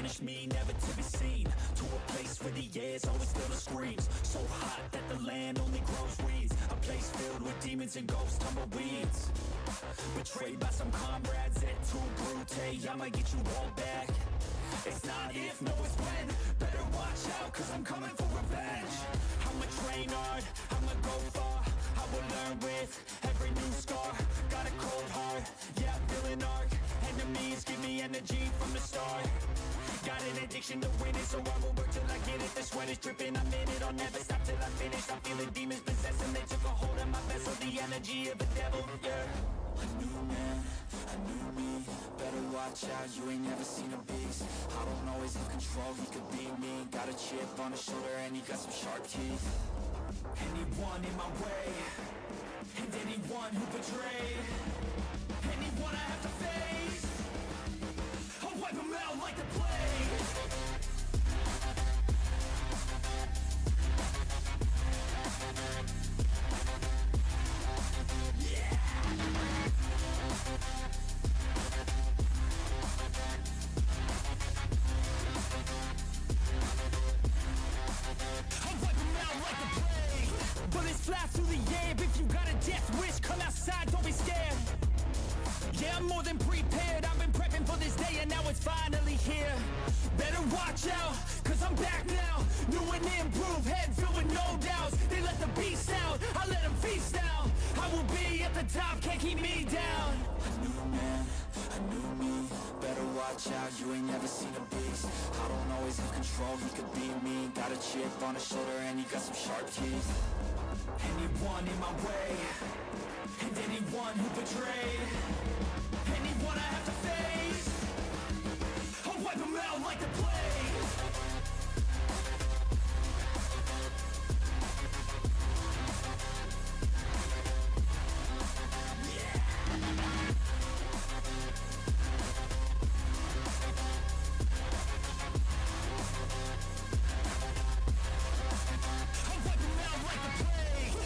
punish me, never to be seen. To a place where the air's always filled with screams. So hot that the land only grows weeds. A place filled with demons and ghosts, tumbleweeds. Betrayed by some comrades at too brute. I'ma get you all back. It's not if, no it's when. Better watch out, cause I'm coming for revenge. I'ma train hard, I'ma go far. I will learn with every new scar. Got a cold heart, yeah, I'm feeling arc. Enemies give me energy from the start. Got an addiction to winning, so I will work till I get it. The sweat is dripping, I'm in it, I'll never stop till I finish. I'm feeling demons possessing, they took a hold of my vessel. The energy of a devil, yeah. A new man, a new me. Better watch out, you ain't never seen a beast. I don't always have control, he could be me. Got a chip on his shoulder and he got some sharp teeth. Anyone in my way, and anyone who betrayed, anyone I have to face, I'll wipe them out like the plague. Yeah. I'll wipe them out like the plague. Bullets fly through the air. If you got a death wish, come outside, don't be scared. Yeah, I'm more than prepared. I've been prepping for this day and now it's finally here. Better watch out, cause I'm back now. New and improved, head filled with no doubts. They let the beast out, I let them feast now. I will be at the top, can't keep me down. A new man, a new me. Better watch out, you ain't never seen a beast. I don't always have control, he could be me. Got a chip on his shoulder and he got some sharp teeth. Anyone in my way, and anyone who betrayed, anyone I have to face, I'll wipe them out like the plague. Yeah. I'll wipe them out like the plague.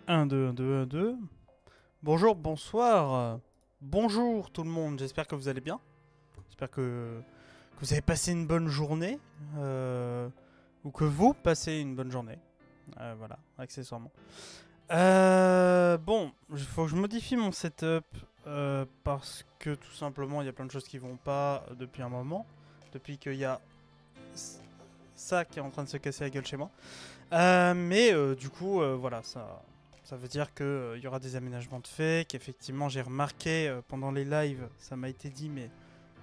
Un 2 1, 2, 1, 2. Bonjour, bonsoir. Bonjour tout le monde, j'espère que vous allez bien. J'espère que vous avez passé une bonne journée. Ou que vous passez une bonne journée. Voilà, accessoirement. Bon, il faut que je modifie mon setup. Parce que tout simplement, il y a plein de choses qui vont pas depuis un moment. Depuis qu'il y a ça qui est en train de se casser la gueule chez moi. Mais du coup, voilà, ça veut dire qu'il y aura des aménagements de fait, qu'effectivement j'ai remarqué pendant les lives, ça m'a été dit, mais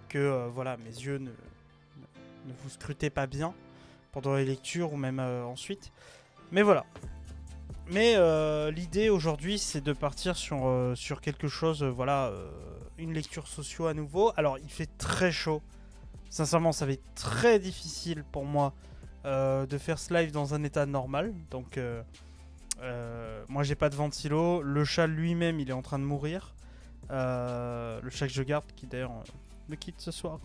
que voilà, mes yeux ne vous scrutaient pas bien pendant les lectures ou même ensuite. Mais voilà. Mais l'idée aujourd'hui, c'est de partir sur quelque chose, voilà, une lecture socio à nouveau. Alors, il fait très chaud. Sincèrement, ça va être très difficile pour moi de faire ce live dans un état normal. Donc, moi, j'ai pas de ventilo. Le chat lui-même, il est en train de mourir. Le chat que je garde, qui d'ailleurs me quitte ce soir.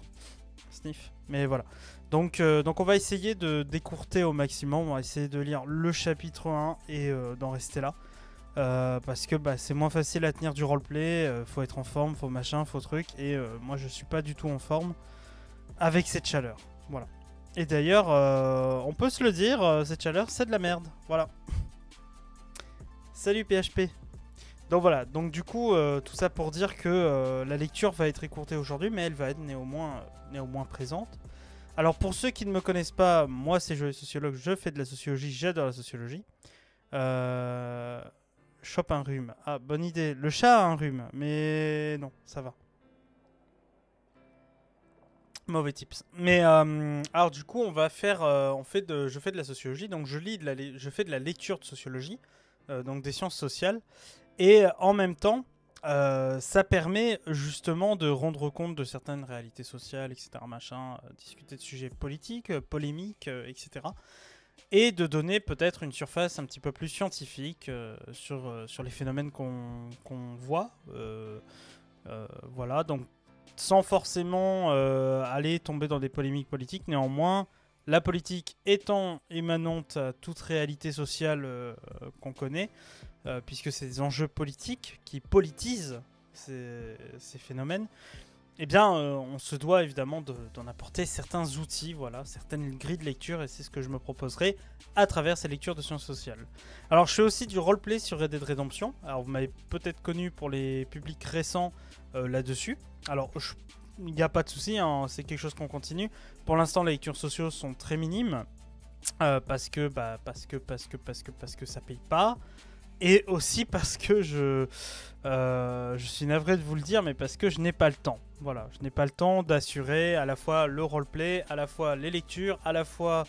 Sniff. Mais voilà. Donc on va essayer de décourter au maximum. On va essayer de lire le chapitre 1 et d'en rester là. Parce que c'est moins facile à tenir du roleplay. Faut être en forme, faut machin, faut truc. Et moi, je suis pas du tout en forme avec cette chaleur. Voilà. Et d'ailleurs, on peut se le dire, cette chaleur, c'est de la merde. Voilà. Salut PHP. Donc voilà, donc du coup, tout ça pour dire que la lecture va être écourtée aujourd'hui, mais elle va être néanmoins présente. Alors pour ceux qui ne me connaissent pas, moi c'est Joël Sociologue, je fais de la sociologie, j'adore la sociologie. Chope un rhume. Ah, bonne idée. Le chat a un rhume, mais non, ça va. Mauvais tips. Mais alors du coup, on va faire, je fais de la sociologie, donc je fais de la lecture de sociologie, donc des sciences sociales. Et en même temps, ça permet justement de rendre compte de certaines réalités sociales, etc. Machin, discuter de sujets politiques, polémiques, etc. Et de donner peut-être une surface un petit peu plus scientifique sur les phénomènes qu'on voit. Voilà, donc sans forcément aller tomber dans des polémiques politiques, néanmoins, la politique étant émanante à toute réalité sociale qu'on connaît, puisque c'est des enjeux politiques qui politisent ces phénomènes, eh bien, on se doit évidemment d'en apporter certains outils, voilà, certaines grilles de lecture, et c'est ce que je me proposerai à travers ces lectures de sciences sociales. Alors, je fais aussi du roleplay sur Red Dead Redemption. Alors, vous m'avez peut-être connu pour les publics récents là-dessus. Alors, il n'y a pas de souci, hein, c'est quelque chose qu'on continue. Pour l'instant, les lectures sociaux sont très minimes parce que ça paye pas. Et aussi parce que je suis navré de vous le dire, mais parce que je n'ai pas le temps. Voilà, je n'ai pas le temps d'assurer à la fois le roleplay, à la fois les lectures, à la fois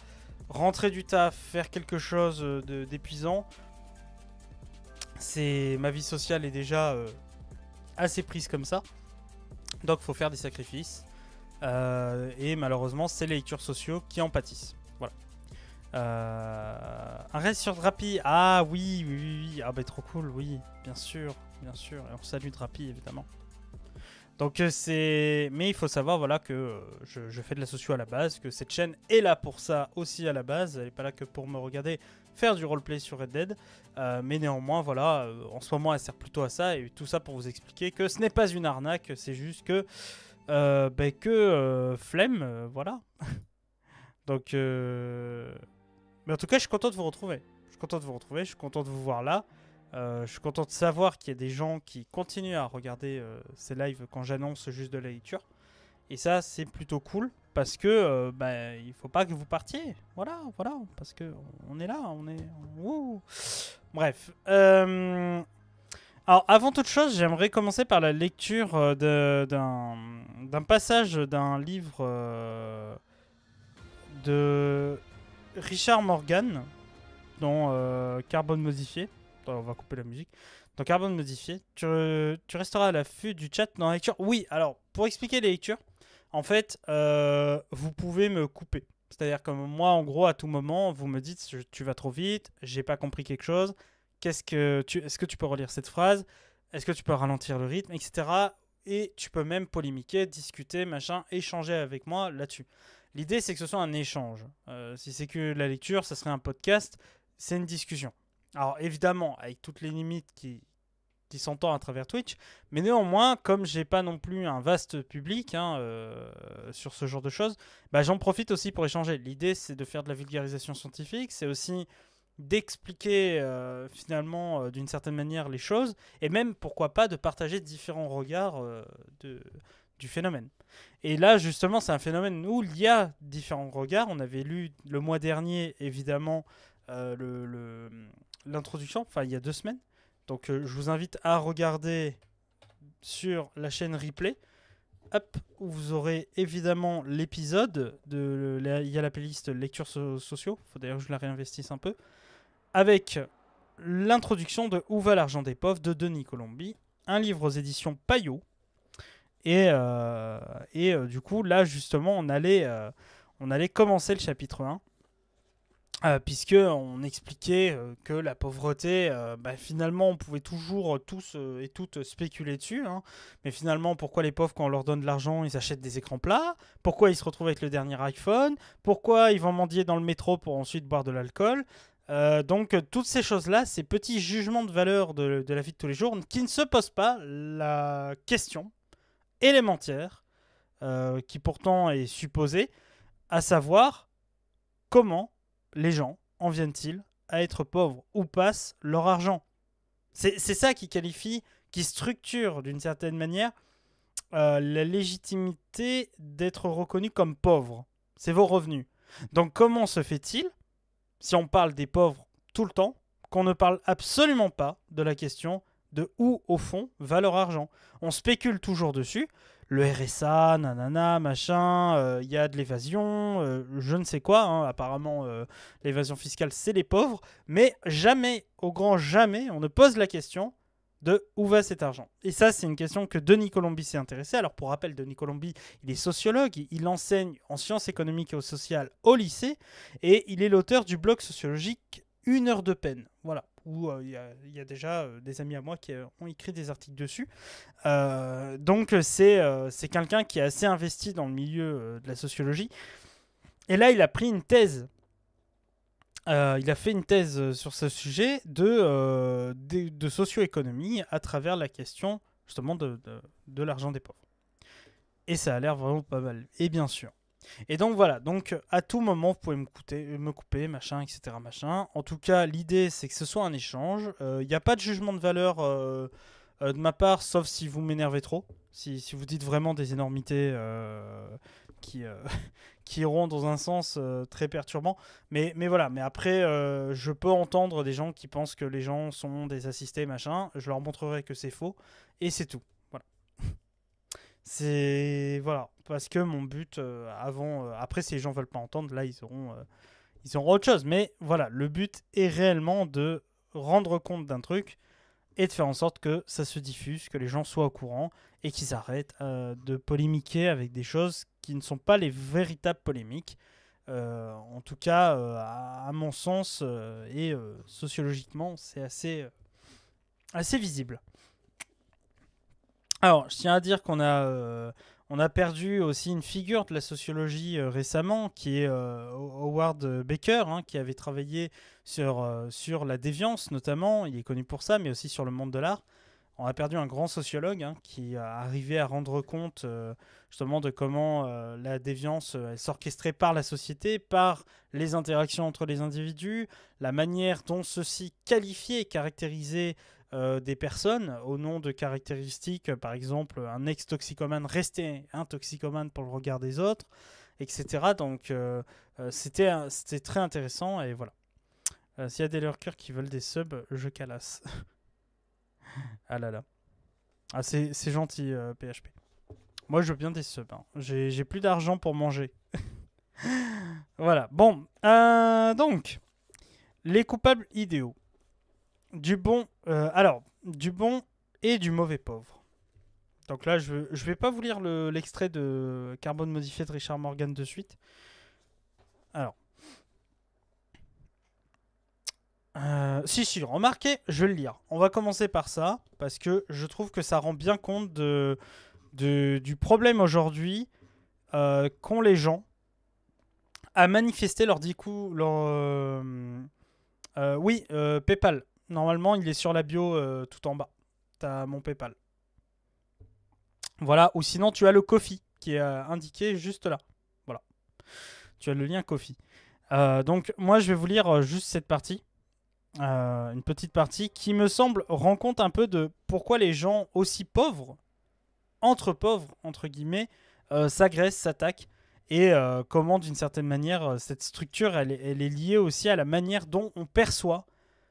rentrer du taf, faire quelque chose d'épuisant. Ma vie sociale est déjà assez prise comme ça. Donc il faut faire des sacrifices. Et malheureusement, c'est les lectures sociaux qui en pâtissent. Voilà. Un reste sur Drapi. Ah oui. Ah bah trop cool, oui, bien sûr. Et on salue Drapi évidemment. Donc mais il faut savoir voilà que je fais de la socio à la base, que cette chaîne est là pour ça aussi à la base. Elle n'est pas là que pour me regarder faire du roleplay sur Red Dead. Mais néanmoins voilà, en ce moment elle sert plutôt à ça. Et tout ça pour vous expliquer que ce n'est pas une arnaque, c'est juste que flemme, voilà. Donc mais en tout cas, je suis content de vous retrouver. Je suis content de vous voir là. Je suis content de savoir qu'il y a des gens qui continuent à regarder ces lives quand j'annonce juste de la lecture. Et ça, c'est plutôt cool parce que il faut pas que vous partiez. Voilà, parce que on est là, Wouh. Bref. Alors, avant toute chose, j'aimerais commencer par la lecture d'un passage d'un livre de Richard Morgan dans Carbone Modifié. On va couper la musique. Dans Carbone Modifié, tu resteras à l'affût du chat dans la lecture. Oui, alors, pour expliquer les lectures, en fait, vous pouvez me couper. C'est-à-dire que moi, en gros, à tout moment, vous me dites tu vas trop vite, j'ai pas compris quelque chose, est-ce que tu peux relire cette phrase, est-ce que tu peux ralentir le rythme, etc. Et tu peux même polémiquer, discuter, machin, échanger avec moi là-dessus. L'idée, c'est que ce soit un échange. Si c'est que la lecture, ça serait un podcast, c'est une discussion. Alors évidemment, avec toutes les limites qui s'entendent à travers Twitch, mais néanmoins, comme j'ai pas non plus un vaste public sur ce genre de choses, bah, j'en profite aussi pour échanger. L'idée, c'est de faire de la vulgarisation scientifique, c'est aussi d'expliquer finalement d'une certaine manière les choses, et même, pourquoi pas, de partager différents regards de, du phénomène. Et là, justement, c'est un phénomène où il y a différents regards. On avait lu le mois dernier, évidemment, l'introduction, enfin il y a 2 semaines. Donc je vous invite à regarder sur la chaîne replay. Hop, où vous aurez évidemment l'épisode. Il y a la playlist lecture sociaux. Il faut d'ailleurs que je la réinvestisse un peu. Avec l'introduction de Où va l'argent des pauvres de Denis Colombi. Un livre aux éditions Payot. Et du coup, là, justement, on allait commencer le chapitre 1. Puisque on expliquait que la pauvreté, finalement, on pouvait toujours tous et toutes spéculer dessus. Hein. Mais finalement, pourquoi les pauvres, quand on leur donne de l'argent, ils achètent des écrans plats? Pourquoi ils se retrouvent avec le dernier iPhone? Pourquoi ils vont mendier dans le métro pour ensuite boire de l'alcool? Donc, toutes ces choses-là, ces petits jugements de valeur de la vie de tous les jours, qui ne se posent pas la question élémentaire, qui pourtant est supposée, à savoir comment les gens en viennent-ils à être pauvres? Où passe leur argent? C'est ça qui qualifie, qui structure d'une certaine manière la légitimité d'être reconnu comme pauvre. C'est vos revenus. Donc comment se fait-il, si on parle des pauvres tout le temps, qu'on ne parle absolument pas de la question de où, au fond, va leur argent? On spécule toujours dessus. Le RSA, nanana, machin, y a de l'évasion, je ne sais quoi. Hein, apparemment, l'évasion fiscale, c'est les pauvres. Mais jamais, au grand jamais, on ne pose la question de où va cet argent. Et ça, c'est une question que Denis Colombi s'est intéressé. Alors, pour rappel, Denis Colombi, il est sociologue, il enseigne en sciences économiques et sociales au lycée, et il est l'auteur du blog sociologique Une heure de peine. Voilà, où il y a déjà des amis à moi qui ont écrit des articles dessus. Donc c'est quelqu'un qui est assez investi dans le milieu de la sociologie. Et là, il a pris une thèse. Il a fait une thèse sur ce sujet de socio-économie à travers la question justement de l'argent des pauvres. Et ça a l'air vraiment pas mal. Et bien sûr. Et donc voilà, donc à tout moment vous pouvez me couper, machin, etc. Machin. En tout cas, l'idée c'est que ce soit un échange. Il n'y a pas de jugement de valeur de ma part, sauf si vous m'énervez trop. Si vous dites vraiment des énormités qui, qui iront dans un sens très perturbant. Mais voilà, mais après, je peux entendre des gens qui pensent que les gens sont des assistés, machin. Je leur montrerai que c'est faux. Et c'est tout. Voilà. C'est voilà, parce que mon but après si les gens veulent pas entendre, là ils auront autre chose, mais voilà, le but est réellement de rendre compte d'un truc et de faire en sorte que ça se diffuse, que les gens soient au courant et qu'ils arrêtent de polémiquer avec des choses qui ne sont pas les véritables polémiques. En tout cas, à mon sens et sociologiquement, c'est assez visible. Alors, je tiens à dire on a perdu aussi une figure de la sociologie récemment, qui est Howard Baker, hein, qui avait travaillé sur la déviance notamment. Il est connu pour ça, mais aussi sur le monde de l'art. On a perdu un grand sociologue hein, qui a arrivé à rendre compte justement de comment la déviance s'orchestrait par la société, par les interactions entre les individus, la manière dont ceux-ci qualifiaient et caractérisaient des personnes au nom de caractéristiques, par exemple un ex-toxicomane restait un toxicomane pour le regard des autres, etc. Donc c'était très intéressant et voilà. S'il y a des lurkers qui veulent des subs, je calasse. Ah là là. Ah c'est gentil PHP. Moi je veux bien des subs. Hein. J'ai plus d'argent pour manger. Voilà. Bon. Donc. Les coupables idéaux. Du bon et du mauvais pauvre. Donc là, je vais pas vous lire l'extrait de Carbone modifié de Richard Morgan de suite. Alors. Si, remarquez, je vais le lire. On va commencer par ça, parce que je trouve que ça rend bien compte du problème aujourd'hui qu'ont les gens à manifester leur Oui, PayPal. Normalement, il est sur la bio tout en bas. T'as mon PayPal. Voilà, ou sinon tu as le Ko-fi qui est indiqué juste là. Voilà, tu as le lien Ko-fi. Donc moi je vais vous lire juste cette partie. Une petite partie qui me semble rend compte un peu de pourquoi les gens aussi pauvres, entre guillemets, s'agressent, s'attaquent. Et comment d'une certaine manière cette structure elle est liée aussi à la manière dont on perçoit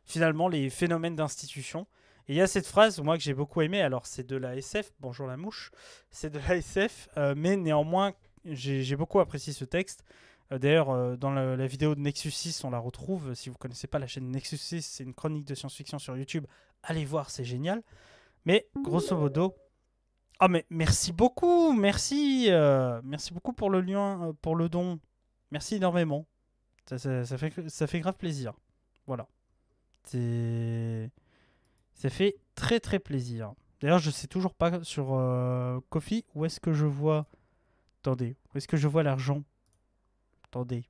finalement les phénomènes d'institution. Et il y a cette phrase, moi, que j'ai beaucoup aimée. Alors, c'est de la SF. Bonjour la mouche. C'est de la SF. Mais néanmoins, j'ai beaucoup apprécié ce texte. D'ailleurs, dans la vidéo de Nexus 6, on la retrouve. Si vous ne connaissez pas la chaîne Nexus 6, c'est une chronique de science-fiction sur YouTube. Allez voir, c'est génial. Mais, grosso modo... Ah, mais merci beaucoup. Merci beaucoup pour le lien, pour le don. Merci énormément. Ça fait grave plaisir. Voilà. C'est... Ça fait très très plaisir. D'ailleurs, je sais toujours pas sur Ko-fi où est-ce que je vois. Attendez, où est-ce que je vois l'argent? Attendez.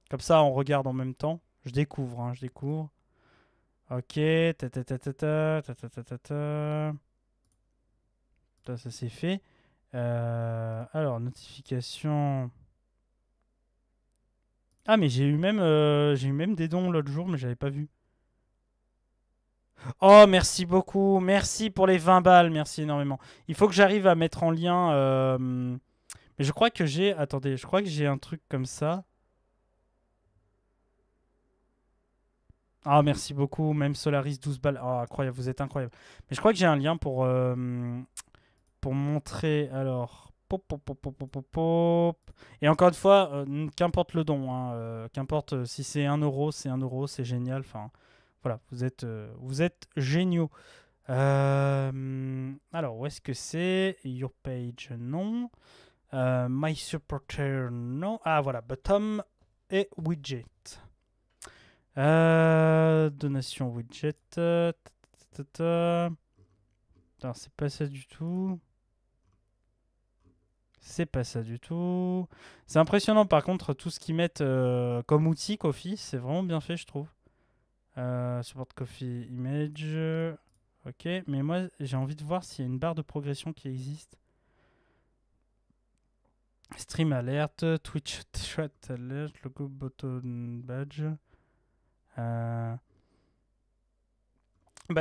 Comme ça, on regarde en même temps. Je découvre, hein, je découvre. Ok. Ta ta ta ta ta ta ta ta ta ta. Ça c'est fait. Alors, notification. Ah, mais j'ai eu même des dons l'autre jour, mais j'avais pas vu. Oh, merci beaucoup. Merci pour les 20 balles. Merci énormément. Il faut que j'arrive à mettre en lien. Mais je crois que j'ai. Attendez, je crois que j'ai un truc comme ça. Ah, merci beaucoup. Même Solaris 12 balles. Oh, incroyable. Vous êtes incroyable. Mais je crois que j'ai un lien pour montrer. Alors. Pop, pop, pop, pop, pop, pop, pop. Et encore une fois, qu'importe le don. Hein, qu'importe si c'est 1 euro, c'est 1 euro. C'est génial. Enfin, voilà. Vous êtes géniaux. Alors, où est-ce que c'est? Your page, non. My supporter, non. Ah, voilà. Bottom et widget. Donation widget. Non, c'est pas ça du tout. C'est pas ça du tout. C'est impressionnant par contre tout ce qu'ils mettent comme outil Ko-fi. C'est vraiment bien fait, je trouve. Support Ko-fi image. Ok, mais moi j'ai envie de voir s'il y a une barre de progression qui existe. Stream alert, Twitch chat alert, logo button badge. Bah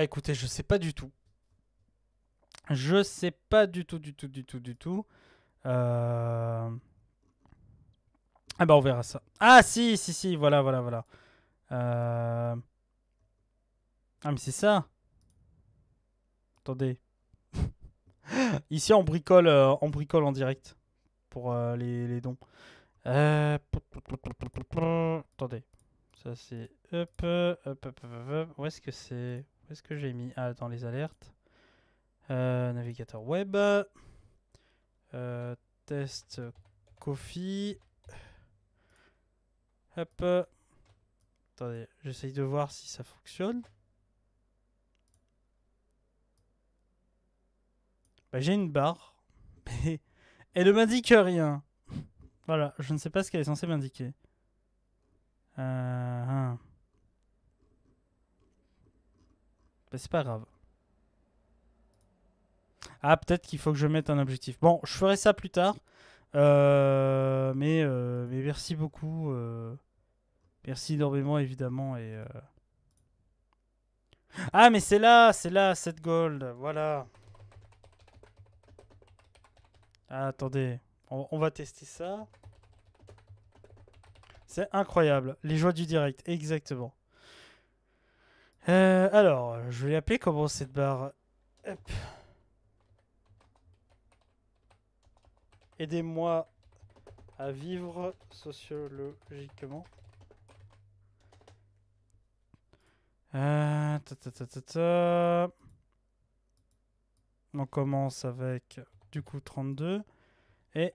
écoutez, je sais pas du tout. Je sais pas du tout, du tout, du tout, du tout. Ah bah on verra ça. Ah si, si, si, voilà, voilà, voilà. Ah mais c'est ça. Attendez. Ici on bricole en direct pour les dons. Attendez. Ça c'est hop, hop, hop, hop, hop. Où est-ce que c'est? Où est-ce que j'ai mis? Ah, dans les alertes. Navigateur web. Test Ko-fi. Hop. Attendez, j'essaye de voir si ça fonctionne. Bah, j'ai une barre. Mais elle ne m'indique rien. Voilà, je ne sais pas ce qu'elle est censée m'indiquer. Bah, c'est pas grave. Ah, peut-être qu'il faut que je mette un objectif. Bon, je ferai ça plus tard. Mais merci beaucoup. Merci énormément, évidemment. Ah, mais c'est là, 7 gold. Voilà. Ah, attendez, on va tester ça. C'est incroyable. Les joies du direct, exactement. Alors, je vais appeler comment cette barre. Hop. Aidez-moi à vivre sociologiquement. On commence avec du coup 32 et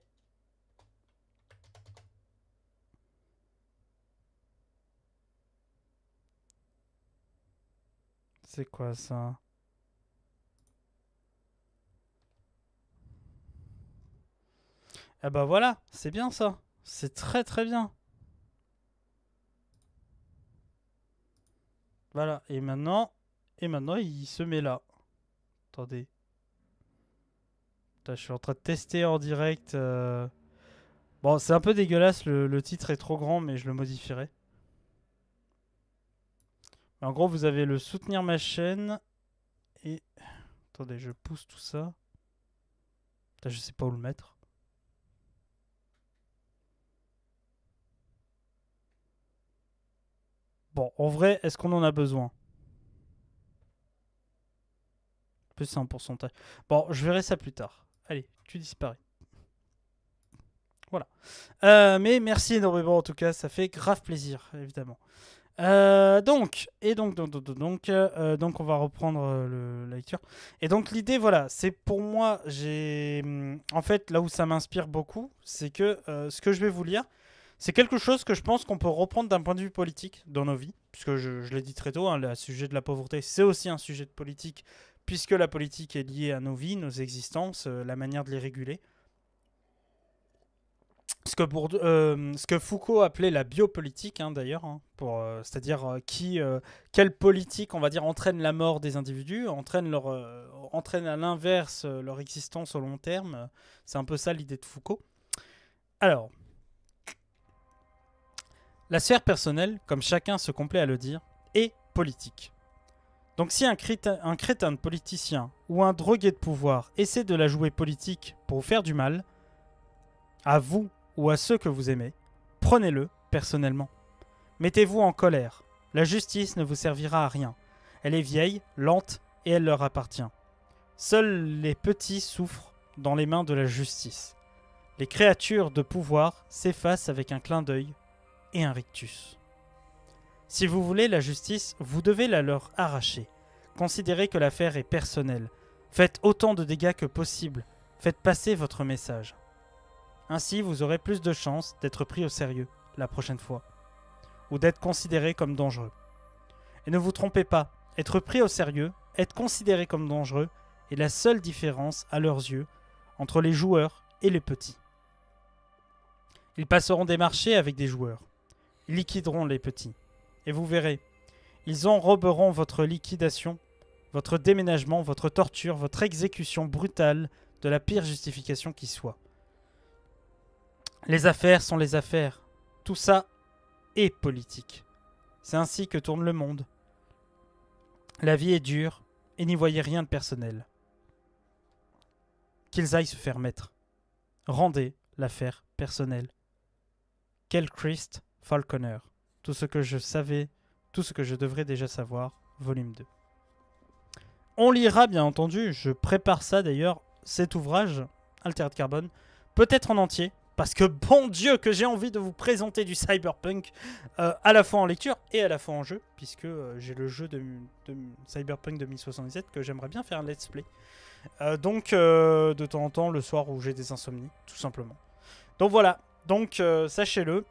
c'est quoi ça? Ah bah voilà, c'est bien ça. C'est très très bien. Voilà, et maintenant il se met là. Attendez. Putain, je suis en train de tester en direct. Bon, c'est un peu dégueulasse, le titre est trop grand, mais je le modifierai. En gros, vous avez le soutenir ma chaîne. Et... Attendez, je pousse tout ça. Putain, je sais pas où le mettre. Bon, en vrai, est-ce qu'on en a besoin? Plus c'est un pourcentage. Bon, je verrai ça plus tard. Allez, tu disparais. Voilà. Mais merci énormément en tout cas, ça fait grave plaisir, évidemment. Donc, on va reprendre la lecture. Et donc, l'idée, voilà, c'est pour moi, en fait, là où ça m'inspire beaucoup, c'est que ce que je vais vous lire, c'est quelque chose que je pense qu'on peut reprendre d'un point de vue politique dans nos vies, puisque je l'ai dit très tôt, hein, le sujet de la pauvreté, c'est aussi un sujet de politique, puisque la politique est liée à nos vies, nos existences, la manière de les réguler. Ce que Foucault appelait la biopolitique, hein, d'ailleurs, hein, c'est-à-dire quelle politique, on va dire, entraîne la mort des individus, entraîne à l'inverse leur existence au long terme. C'est un peu ça l'idée de Foucault. Alors, la sphère personnelle, comme chacun se complaît à le dire, est politique. Donc si un crétin de politicien ou un drogué de pouvoir essaie de la jouer politique pour vous faire du mal, à vous ou à ceux que vous aimez, prenez-le personnellement. Mettez-vous en colère. La justice ne vous servira à rien. Elle est vieille, lente et elle leur appartient. Seuls les petits souffrent dans les mains de la justice. Les créatures de pouvoir s'effacent avec un clin d'œil et un rictus. Si vous voulez la justice, vous devez la leur arracher. Considérez que l'affaire est personnelle. Faites autant de dégâts que possible. Faites passer votre message. Ainsi, vous aurez plus de chances d'être pris au sérieux la prochaine fois, ou d'être considéré comme dangereux. Et ne vous trompez pas, être pris au sérieux, être considéré comme dangereux, est la seule différence, à leurs yeux, entre les joueurs et les petits. Ils passeront des marchés avec des joueurs. Ils liquideront les petits. Et vous verrez, ils enroberont votre liquidation, votre déménagement, votre torture, votre exécution brutale de la pire justification qui soit. Les affaires sont les affaires. Tout ça est politique. C'est ainsi que tourne le monde. La vie est dure et n'y voyez rien de personnel. Qu'ils aillent se faire mettre. Rendez l'affaire personnelle. Quel Christ Falconer. Tout ce que je savais, tout ce que je devrais déjà savoir, volume 2. On lira bien entendu, je prépare ça d'ailleurs, cet ouvrage, Altered Carbon, peut-être en entier, parce que bon Dieu que j'ai envie de vous présenter du cyberpunk à la fois en lecture et à la fois en jeu, puisque j'ai le jeu de Cyberpunk 2077 que j'aimerais bien faire un let's play. Donc de temps en temps le soir où j'ai des insomnies, tout simplement. Donc voilà, donc sachez-le,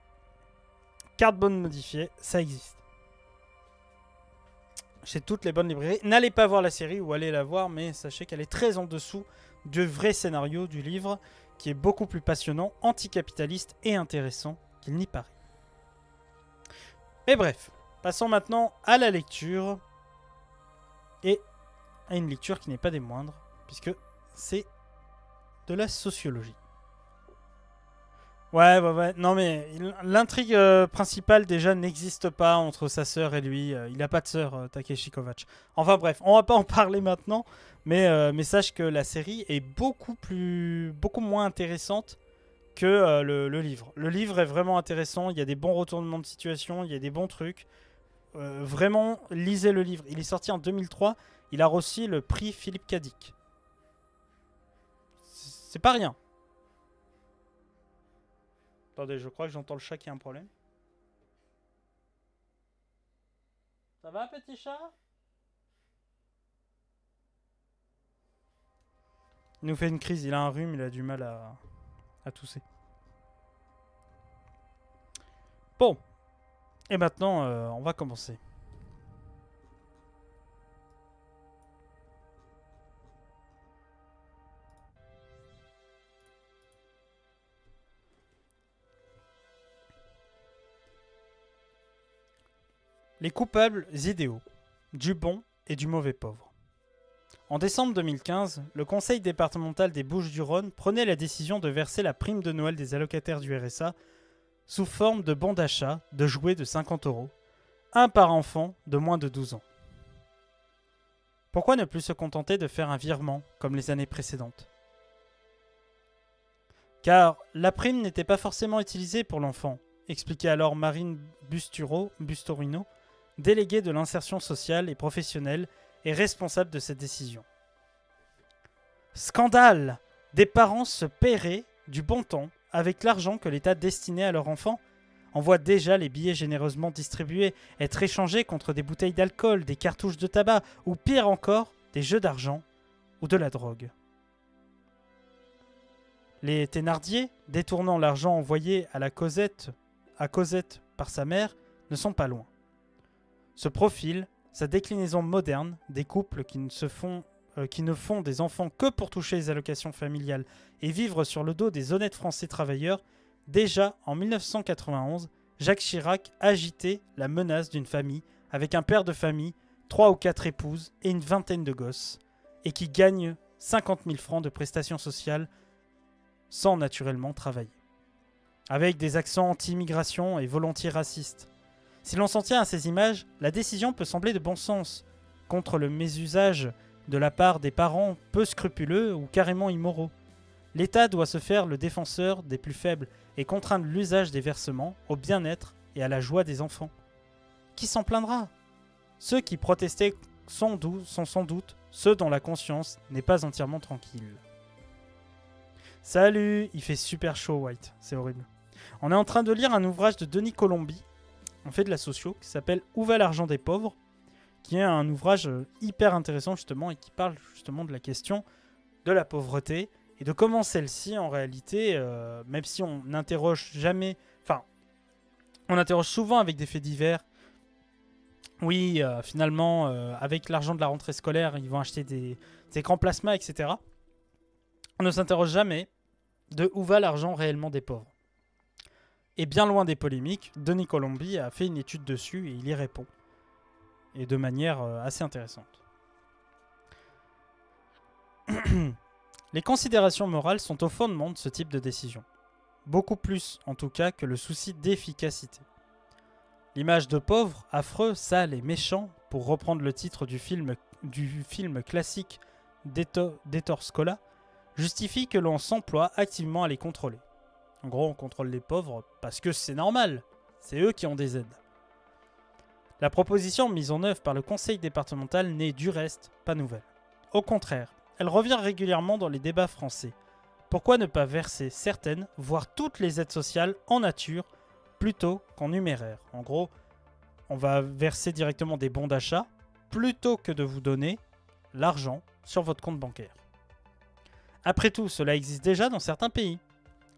Carbone modifié, ça existe. Chez toutes les bonnes librairies. N'allez pas voir la série ou allez la voir, mais sachez qu'elle est très en dessous du vrai scénario du livre, qui est beaucoup plus passionnant, anticapitaliste et intéressant qu'il n'y paraît. Mais bref, passons maintenant à la lecture, et à une lecture qui n'est pas des moindres, puisque c'est de la sociologie. Ouais, non mais l'intrigue principale déjà n'existe pas entre sa sœur et lui. Il n'a pas de sœur, Takeshi Kovacs. Enfin bref, on va pas en parler maintenant, mais sache que la série est beaucoup moins intéressante que le livre. Le livre est vraiment intéressant, il y a des bons retournements de situation, il y a des bons trucs. Vraiment, lisez le livre. Il est sorti en 2003, il a reçu le prix Philippe Cadic. C'est pas rien. Attendez, je crois que j'entends le chat qui a un problème. Ça va, petit chat? Il nous fait une crise, il a un rhume, il a du mal à tousser. Bon. Et maintenant, on va commencer. Les coupables idéaux. du bon et du mauvais pauvre. En décembre 2015, le conseil départemental des Bouches-du-Rhône prenait la décision de verser la prime de Noël des allocataires du RSA sous forme de bons d'achat de jouets de 50 €, un par enfant de moins de 12 ans. Pourquoi ne plus se contenter de faire un virement comme les années précédentes? Car la prime n'était pas forcément utilisée pour l'enfant, expliquait alors Marine Bustorino, déléguée de l'insertion sociale et professionnelle et responsable de cette décision. Scandale! Des parents se paieraient du bon temps avec l'argent que l'État destinait à leur enfant. On voit déjà les billets généreusement distribués être échangés contre des bouteilles d'alcool, des cartouches de tabac ou pire encore, des jeux d'argent ou de la drogue. Les Thénardier, détournant l'argent envoyé à Cosette par sa mère, ne sont pas loin. Ce profil, sa déclinaison moderne des couples qui ne font des enfants que pour toucher les allocations familiales et vivre sur le dos des honnêtes Français travailleurs, déjà en 1991, Jacques Chirac agitait la menace d'une famille avec un père de famille, 3 ou 4 épouses et une vingtaine de gosses, et qui gagne 50 000 francs de prestations sociales sans naturellement travailler. Avec des accents anti-immigration et volontiers racistes. Si l'on s'en tient à ces images, la décision peut sembler de bon sens, contre le mésusage de la part des parents peu scrupuleux ou carrément immoraux. L'État doit se faire le défenseur des plus faibles et contraindre l'usage des versements au bien-être et à la joie des enfants. Qui s'en plaindra? Ceux qui protestaient sont sans doute ceux dont la conscience n'est pas entièrement tranquille. Salut, il fait super chaud, White, c'est horrible. On est en train de lire un ouvrage de Denis Colombi, on fait de la socio, qui s'appelle « Où va l'argent des pauvres ?», qui est un ouvrage hyper intéressant justement et qui parle justement de la question de la pauvreté et de comment celle-ci, en réalité, même si on n'interroge jamais, enfin, on interroge souvent avec des faits divers. Oui, finalement, avec l'argent de la rentrée scolaire, ils vont acheter des écrans plasma, etc. On ne s'interroge jamais de où va l'argent réellement des pauvres. Et bien loin des polémiques, Denis Colombi a fait une étude dessus et il y répond. Et de manière assez intéressante. Les considérations morales sont au fondement de ce type de décision. Beaucoup plus, en tout cas, que le souci d'efficacité. L'image de pauvre, affreux, sale et méchant, pour reprendre le titre du film classique d'Ettore Scola, justifie que l'on s'emploie activement à les contrôler. En gros, on contrôle les pauvres parce que c'est normal. C'est eux qui ont des aides. La proposition mise en œuvre par le conseil départemental n'est du reste pas nouvelle. Au contraire, elle revient régulièrement dans les débats français. Pourquoi ne pas verser certaines, voire toutes les aides sociales en nature plutôt qu'en numéraire? En gros, on va verser directement des bons d'achat plutôt que de vous donner l'argent sur votre compte bancaire. Après tout, cela existe déjà dans certains pays.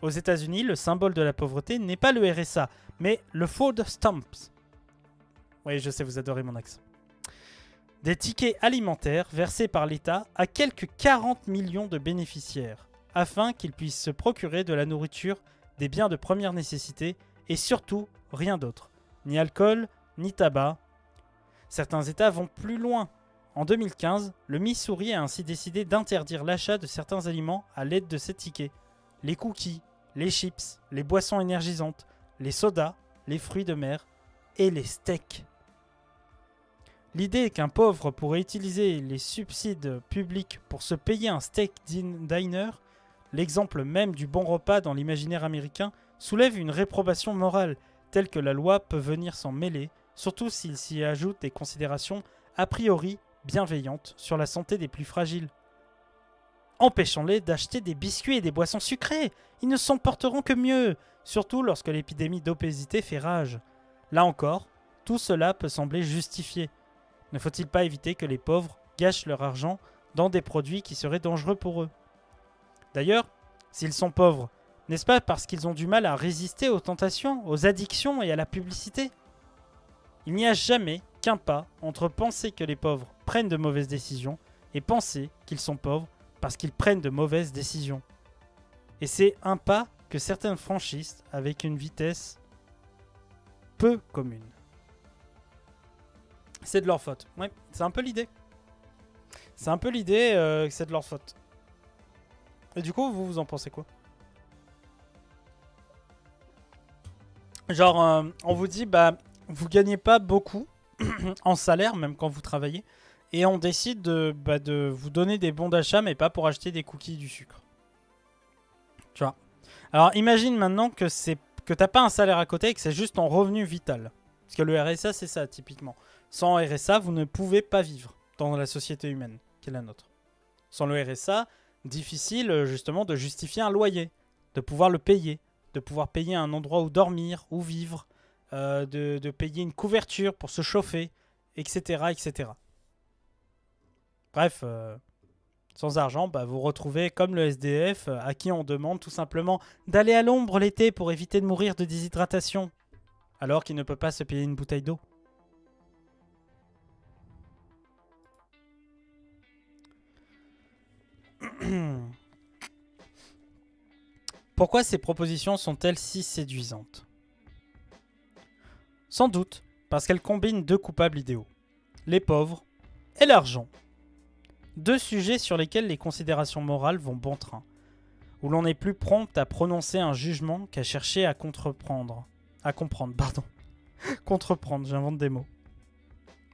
Aux États-Unis, le symbole de la pauvreté n'est pas le RSA, mais le food stamps. Oui, je sais, vous adorez mon accent. Des tickets alimentaires versés par l'État à quelques 40 millions de bénéficiaires, afin qu'ils puissent se procurer de la nourriture, des biens de première nécessité, et surtout rien d'autre. Ni alcool, ni tabac. Certains États vont plus loin. En 2015, le Missouri a ainsi décidé d'interdire l'achat de certains aliments à l'aide de ces tickets. Les cookies, les chips, les boissons énergisantes, les sodas, les fruits de mer et les steaks. L'idée qu'un pauvre pourrait utiliser les subsides publics pour se payer un steak diner, l'exemple même du bon repas dans l'imaginaire américain, soulève une réprobation morale telle que la loi peut venir s'en mêler, surtout s'il s'y ajoute des considérations a priori bienveillantes sur la santé des plus fragiles. Empêchons-les d'acheter des biscuits et des boissons sucrées. Ils ne s'en porteront que mieux, surtout lorsque l'épidémie d'obésité fait rage. Là encore, tout cela peut sembler justifié. Ne faut-il pas éviter que les pauvres gâchent leur argent dans des produits qui seraient dangereux pour eux? D'ailleurs, s'ils sont pauvres, n'est-ce pas parce qu'ils ont du mal à résister aux tentations, aux addictions et à la publicité? Il n'y a jamais qu'un pas entre penser que les pauvres prennent de mauvaises décisions et penser qu'ils sont pauvres parce qu'ils prennent de mauvaises décisions. Et c'est un pas que certaines franchissent avec une vitesse peu commune. c'est de leur faute. Ouais, c'est un peu l'idée. C'est un peu l'idée que c'est de leur faute. Et du coup, vous en pensez quoi? Genre, on vous dit, bah, vous gagnez pas beaucoup en salaire, même quand vous travaillez. Et on décide de vous donner des bons d'achat, mais pas pour acheter des cookies, du sucre. Tu vois. Alors, imagine maintenant que t'as pas un salaire à côté et que c'est juste ton revenu vital. Parce que le RSA, c'est ça, typiquement. Sans RSA, vous ne pouvez pas vivre dans la société humaine, qui est la nôtre. Sans le RSA, difficile, justement, de justifier un loyer, de pouvoir le payer, de pouvoir payer un endroit où dormir, où vivre, de payer une couverture pour se chauffer, etc. etc. Bref, sans argent, bah, vous retrouvez comme le SDF à qui on demande tout simplement d'aller à l'ombre l'été pour éviter de mourir de déshydratation, alors qu'il ne peut pas se payer une bouteille d'eau. Pourquoi ces propositions sont-elles si séduisantes? Sans doute parce qu'elles combinent deux coupables idéaux, les pauvres et l'argent. Deux sujets sur lesquels les considérations morales vont bon train, où l'on est plus prompt à prononcer un jugement qu'à chercher à comprendre, pardon. Contreprendre, j'invente des mots.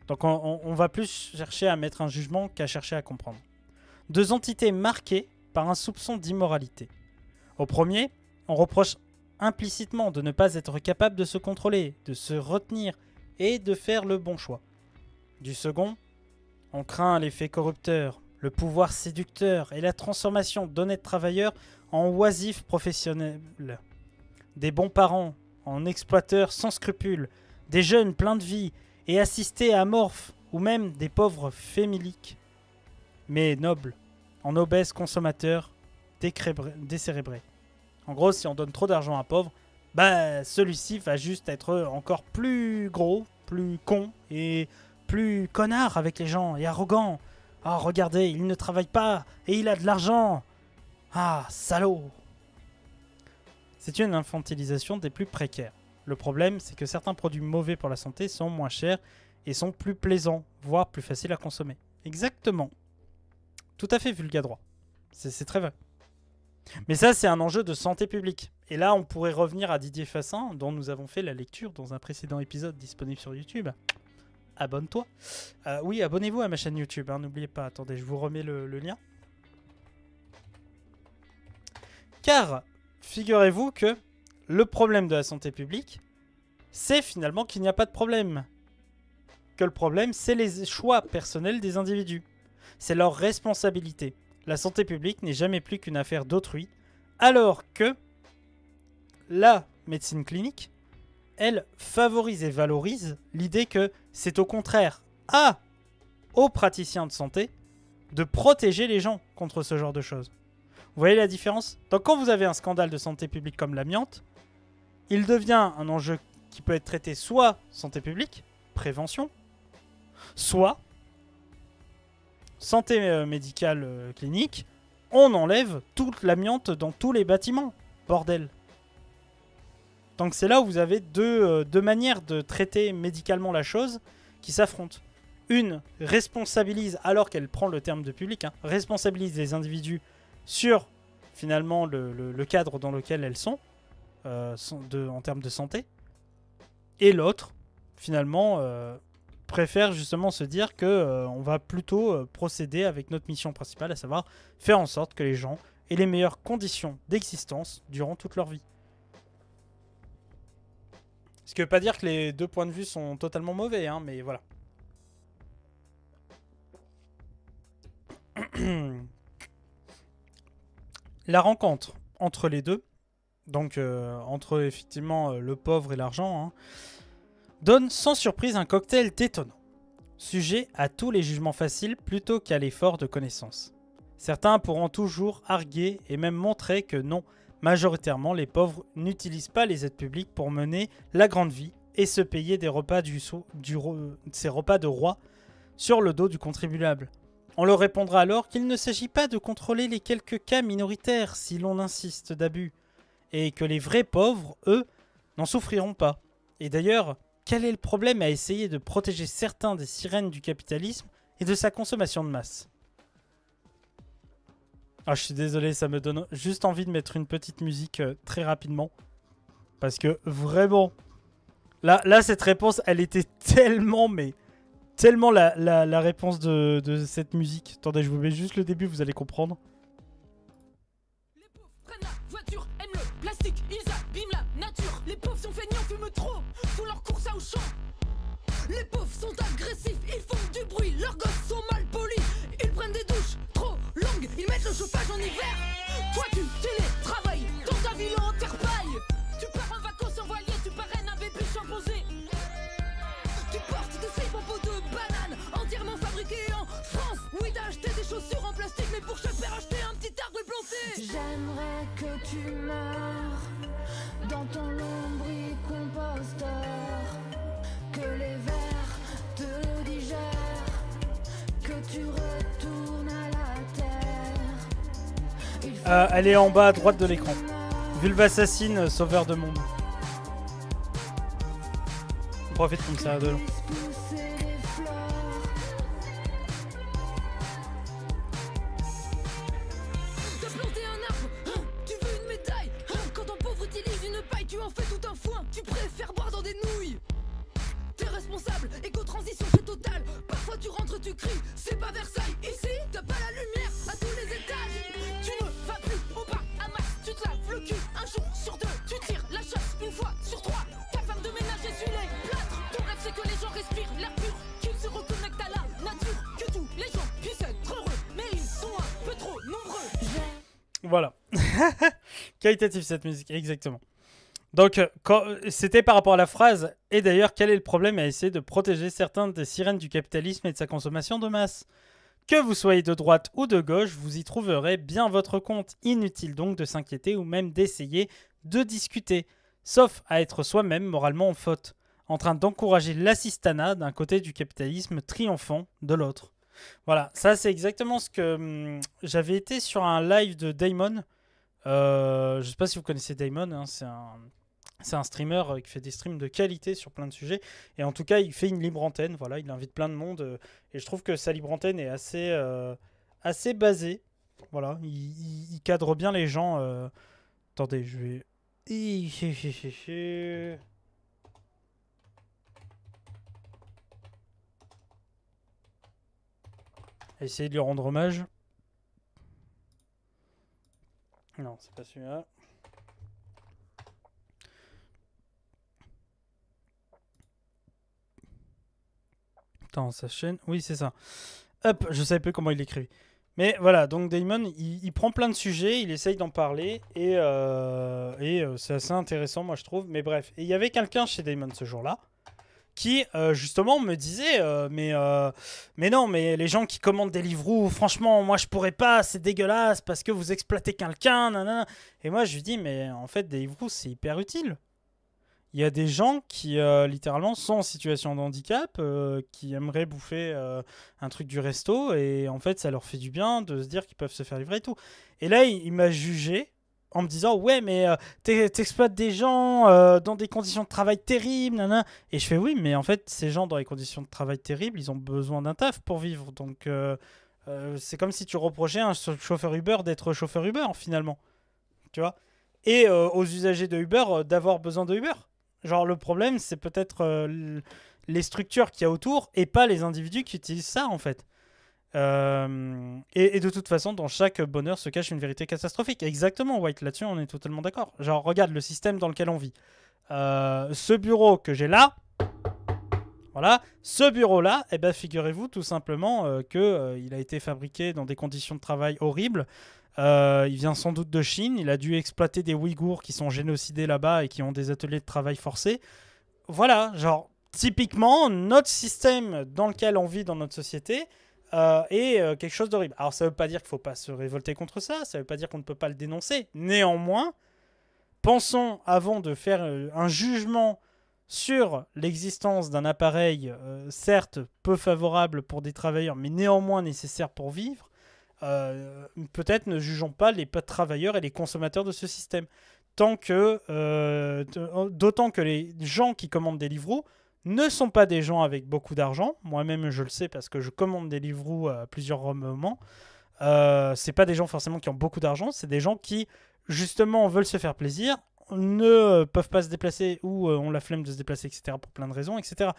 Donc on va plus chercher à mettre un jugement qu'à chercher à comprendre. Deux entités marquées par un soupçon d'immoralité. Au premier, on reproche implicitement de ne pas être capable de se contrôler, de se retenir et de faire le bon choix. Du second, on craint l'effet corrupteur, le pouvoir séducteur et la transformation d'honnêtes travailleurs en oisifs professionnels. Des bons parents en exploiteurs sans scrupules, des jeunes pleins de vie et assistés amorphes ou même des pauvres fémiliques, mais nobles, en obèses consommateurs décérébrés. En gros, si on donne trop d'argent à un pauvre, bah celui-ci va juste être encore plus gros, plus con et plus connard avec les gens et arrogant. Ah, regardez, il ne travaille pas et il a de l'argent. Ah, salaud. C'est une infantilisation des plus précaires. Le problème, c'est que certains produits mauvais pour la santé sont moins chers et sont plus plaisants, voire plus faciles à consommer. Exactement. Tout à fait vulgadroit. C'est très vrai. Mais ça, c'est un enjeu de santé publique. Et là, on pourrait revenir à Didier Fassin, dont nous avons fait la lecture dans un précédent épisode disponible sur YouTube. Abonne-toi. Oui, abonnez-vous à ma chaîne YouTube, hein, n'oubliez pas. Attendez, je vous remets le lien. Car, figurez-vous que le problème de la santé publique, c'est finalement qu'il n'y a pas de problème. Que le problème, c'est les choix personnels des individus. C'est leur responsabilité. La santé publique n'est jamais plus qu'une affaire d'autrui, alors que la médecine clinique, elle favorise et valorise l'idée que c'est au contraire aux praticiens de santé de protéger les gens contre ce genre de choses. Vous voyez la différence? Donc quand vous avez un scandale de santé publique comme l'amiante, il devient un enjeu qui peut être traité soit santé publique, prévention, soit santé médicale clinique, on enlève toute l'amiante dans tous les bâtiments. Bordel. Donc c'est là où vous avez deux manières de traiter médicalement la chose qui s'affrontent. Une responsabilise, alors qu'elle prend le terme de public, responsabilise les individus sur finalement le cadre dans lequel elles sont, en termes de santé. Et l'autre, finalement, préfère justement se dire que on va plutôt procéder avec notre mission principale, à savoir faire en sorte que les gens aient les meilleures conditions d'existence durant toute leur vie. Ce qui ne veut pas dire que les deux points de vue sont totalement mauvais, hein, mais voilà. La rencontre entre les deux, donc entre effectivement le pauvre et l'argent, donne sans surprise un cocktail détonnant, sujet à tous les jugements faciles plutôt qu'à l'effort de connaissance. Certains pourront toujours arguer et même montrer que non, majoritairement les pauvres n'utilisent pas les aides publiques pour mener la grande vie et se payer des repas ces repas de roi sur le dos du contribuable. On leur répondra alors qu'il ne s'agit pas de contrôler les quelques cas minoritaires si l'on insiste d'abus, et que les vrais pauvres, eux, n'en souffriront pas. Et d'ailleurs, quel est le problème à essayer de protéger certains des sirènes du capitalisme et de sa consommation de masse? Ah, je suis désolé, ça me donne juste envie de mettre une petite musique très rapidement. Parce que vraiment, là cette réponse, elle était tellement, mais tellement la réponse de cette musique. Attendez, je vous mets juste le début, vous allez comprendre. Les pauvres prennent la voiture, aiment le plastique, ils abîment la nature. Les pauvres sont feignants, fument trop, font leur course à Auchan. Les pauvres sont agressifs, ils font du bruit, leurs gosses sont mal polis. Ils prennent des douches trop longues, ils mettent le chauffage en hiver. Toi tu télétravailles dans ta ville en terre-paille. Tu pars en vacances en voilier, tu parraines un bébé chimpanzé. Tu portes des slips en peau de banane, entièrement fabriqués en France. Oui, t'as acheté des chaussures en plastique, mais pour chaque paire acheter un petit arbre et planter. J'aimerais que tu meurs dans ton lombricomposteur, que les vers te digèrent, que tu retournes à la terre. Elle est en bas à droite de l'écran. Vulva assassine, sauveur de monde. On profite comme ça de l'eau. T'as planté un arbre, hein, tu veux une médaille, hein. Quand ton pauvre utilise une paille, tu en fais tout un foin. Tu préfères boire dans des nouilles. T'es responsable, éco-transition c'est total. Parfois tu rentres, tu cries, c'est pas Versailles. Ici, t'as pas la lumière à tous les étages. Tu ne vas plus au bar à masse, tu te laves le cul un jour sur deux. Tu tires la chasse une fois sur trois. Ta femme de ménage essuie les plâtres. Ton rêve c'est que les gens respirent l'air pur, qu'ils se reconnectent à la nature, que tous les gens puissent être heureux. Mais ils sont un peu trop nombreux. Voilà. Qualitatif cette musique, exactement. Donc, c'était par rapport à la phrase. Et d'ailleurs, quel est le problème à essayer de protéger certains des sirènes du capitalisme et de sa consommation de masse? Que vous soyez de droite ou de gauche, vous y trouverez bien votre compte. Inutile donc de s'inquiéter ou même d'essayer de discuter. Sauf à être soi-même moralement en faute. En train d'encourager l'assistanat d'un côté du capitalisme triomphant de l'autre. Voilà, ça c'est exactement ce que... j'avais été sur un live de Damon. Je sais pas si vous connaissez Damon, hein, c'est un streamer qui fait des streams de qualité sur plein de sujets. Et en tout cas, il fait une libre antenne. Voilà, il invite plein de monde. Et je trouve que sa libre antenne est assez basée. Voilà, il cadre bien les gens. Attendez, je vais... Essayer de lui rendre hommage. Non, c'est pas celui-là. Attends, sa chaîne. Oui, c'est ça. Hop, je savais plus comment il l'écrivait. Mais voilà, donc Damon, il prend plein de sujets, il essaye d'en parler. Et c'est assez intéressant, moi, je trouve. Mais bref. Et il y avait quelqu'un chez Damon ce jour-là qui, justement, me disait mais non, mais les gens qui commandent Deliveroo, franchement, moi, je pourrais pas, c'est dégueulasse parce que vous exploitez quelqu'un, nanana. Et moi, je lui dis, mais en fait, Deliveroo, c'est hyper utile. Il y a des gens qui, littéralement, sont en situation de handicap, qui aimeraient bouffer un truc du resto, et en fait, ça leur fait du bien de se dire qu'ils peuvent se faire livrer et tout. Et là, il m'a jugé en me disant, ouais, mais t'exploites des gens dans des conditions de travail terribles, nanana. Et je fais, oui, mais en fait, ces gens dans les conditions de travail terribles, ils ont besoin d'un taf pour vivre. Donc, c'est comme si tu reprochais à un chauffeur Uber d'être chauffeur Uber, finalement. Tu vois? Et aux usagers de Uber d'avoir besoin de Uber. Genre, le problème, c'est peut-être les structures qu'il y a autour et pas les individus qui utilisent ça, en fait. Et de toute façon, dans chaque bonheur se cache une vérité catastrophique. Exactement, White, là-dessus, on est totalement d'accord. Genre, regarde le système dans lequel on vit. Ce bureau que j'ai là, voilà, ce bureau-là, eh ben, figurez-vous tout simplement qu'il a été fabriqué dans des conditions de travail horribles. Il vient sans doute de Chine, il a dû exploiter des Ouïghours qui sont génocidés là-bas et qui ont des ateliers de travail forcés. Voilà, genre, typiquement, notre système dans lequel on vit dans notre société est quelque chose d'horrible. Alors, ça ne veut pas dire qu'il ne faut pas se révolter contre ça, ça ne veut pas dire qu'on ne peut pas le dénoncer. Néanmoins, pensons avant de faire un jugement sur l'existence d'un appareil, certes peu favorable pour des travailleurs, mais néanmoins nécessaire pour vivre. Peut-être ne jugeons pas les travailleurs et les consommateurs de ce système. D'autant que les gens qui commandent Deliveroo ne sont pas des gens avec beaucoup d'argent. Moi-même, je le sais parce que je commande des Deliveroo à plusieurs moments. C'est pas des gens forcément qui ont beaucoup d'argent, c'est des gens qui, justement, veulent se faire plaisir, ne peuvent pas se déplacer ou ont la flemme de se déplacer, etc. pour plein de raisons, etc.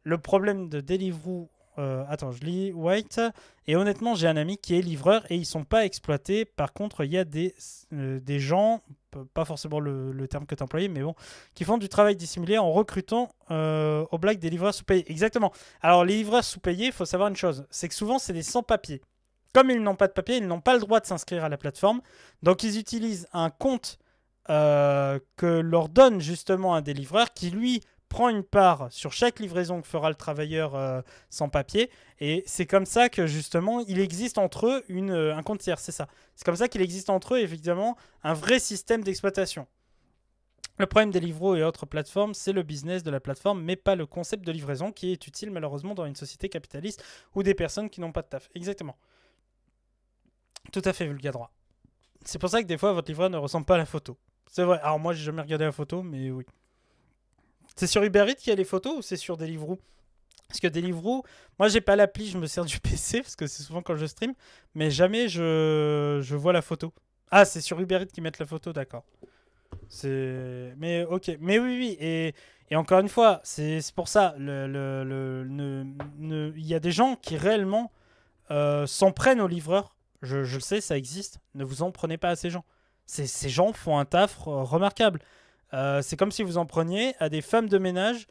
Le problème de Deliveroo, attends, je lis White, et honnêtement, j'ai un ami qui est livreur et ils sont pas exploités. Par contre, il y a des gens, pas forcément le terme que tu as employé, mais bon, qui font du travail dissimulé en recrutant aux blagues des livreurs sous-payés. Exactement. Alors, les livreurs sous-payés, il faut savoir une chose, c'est que souvent, c'est des sans-papiers. Comme ils n'ont pas de papier, ils n'ont pas le droit de s'inscrire à la plateforme. Donc, ils utilisent un compte que leur donne justement un des livreurs qui, lui, prend une part sur chaque livraison que fera le travailleur sans papier. Et c'est comme ça que, justement, il existe entre eux un compte tiers. C'est ça. C'est comme ça qu'il existe entre eux, évidemment, un vrai système d'exploitation. Le problème des Deliveroo et autres plateformes, c'est le business de la plateforme, mais pas le concept de livraison qui est utile, malheureusement, dans une société capitaliste ou des personnes qui n'ont pas de taf. Exactement. Tout à fait, Vulgadroit. C'est pour ça que des fois, votre livreur ne ressemble pas à la photo. C'est vrai. Alors moi, j'ai jamais regardé la photo, mais oui. C'est sur Uber Eats qu'il y a les photos ou c'est sur Deliveroo? Parce que Deliveroo, moi, j'ai pas l'appli, je me sers du PC, parce que c'est souvent quand je stream, mais jamais je vois la photo. Ah, c'est sur Uber Eats qu'ils mettent la photo, d'accord. Mais ok. Mais oui. Et encore une fois, c'est pour ça, il y a des gens qui réellement s'en prennent aux livreurs. Je le sais, ça existe. Ne vous en prenez pas à ces gens. Ces gens font un taf remarquable. C'est comme si vous en preniez à des femmes de ménage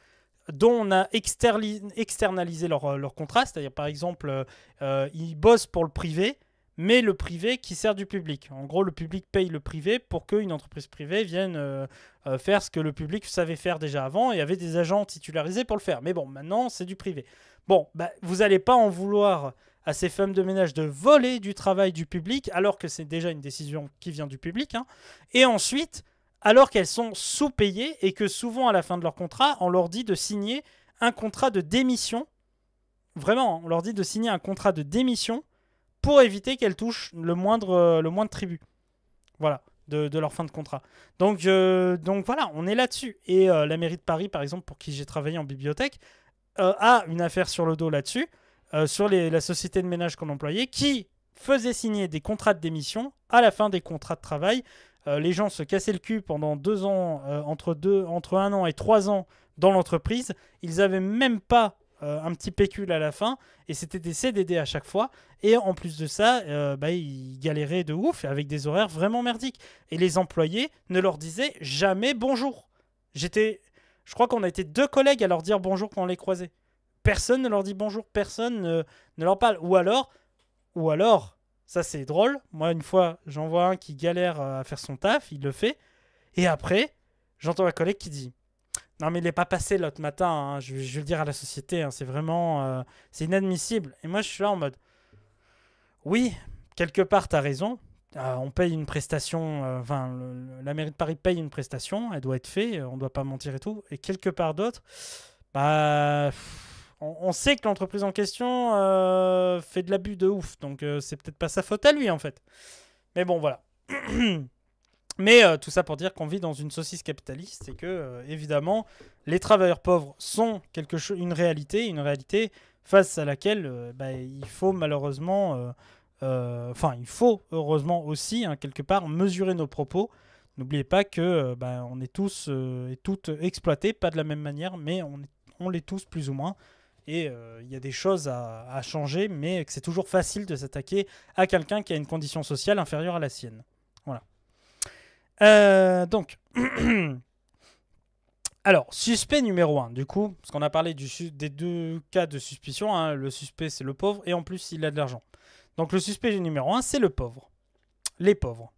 dont on a externalisé leur contrat. C'est-à-dire, par exemple, ils bossent pour le privé, mais le privé qui sert du public. En gros, le public paye le privé pour qu'une entreprise privée vienne faire ce que le public savait faire déjà avant et avait des agents titularisés pour le faire. Mais bon, maintenant, c'est du privé. Bon, vous n'allez pas en vouloir à ces femmes de ménage de voler du travail du public, alors que c'est déjà une décision qui vient du public. Hein. Et ensuite, alors qu'elles sont sous-payées et que souvent, à la fin de leur contrat, on leur dit de signer un contrat de démission. Vraiment, on leur dit de signer un contrat de démission pour éviter qu'elles touchent le moindre tribut. Voilà, de leur fin de contrat. Donc voilà, on est là-dessus. Et la mairie de Paris, par exemple, pour qui j'ai travaillé en bibliothèque, a une affaire sur le dos là-dessus, sur la société de ménage qu'on employait, qui faisait signer des contrats de démission à la fin des contrats de travail. Les gens se cassaient le cul pendant 2 ans, entre 1 an et 3 ans dans l'entreprise. Ils n'avaient même pas un petit pécule à la fin, et c'était des CDD à chaque fois. Et en plus de ça, ils galéraient de ouf, avec des horaires vraiment merdiques. Et les employés ne leur disaient jamais bonjour. Je crois qu'on a été 2 collègues à leur dire bonjour quand on les croisait. Personne ne leur dit bonjour, personne ne leur parle. Ou alors, ça c'est drôle, moi une fois j'en vois un qui galère à faire son taf, il le fait, et après j'entends un collègue qui dit « Non mais il n'est pas passé l'autre matin, hein, je vais le dire à la société, hein, c'est vraiment... c'est inadmissible. » Et moi je suis là en mode « Oui, quelque part t'as raison, on paye une prestation, la mairie de Paris paye une prestation, elle doit être faite, on ne doit pas mentir et tout, et quelque part d'autre, on sait que l'entreprise en question fait de l'abus de ouf. Donc, c'est peut-être pas sa faute à lui, en fait. Mais bon, voilà. Mais tout ça pour dire qu'on vit dans une saucisse capitaliste et que, évidemment, les travailleurs pauvres sont une réalité face à laquelle il faut malheureusement... il faut heureusement aussi, hein, quelque part, mesurer nos propos. N'oubliez pas que on est tous et toutes exploités, pas de la même manière, mais on l'est tous plus ou moins. Et il y a des choses à changer, mais que c'est toujours facile de s'attaquer à quelqu'un qui a une condition sociale inférieure à la sienne. Voilà. Donc, alors, suspect numéro 1, du coup, parce qu'on a parlé des 2 cas de suspicion, hein, le suspect c'est le pauvre, et en plus il a de l'argent. Donc le suspect numéro 1, c'est le pauvre. Les pauvres.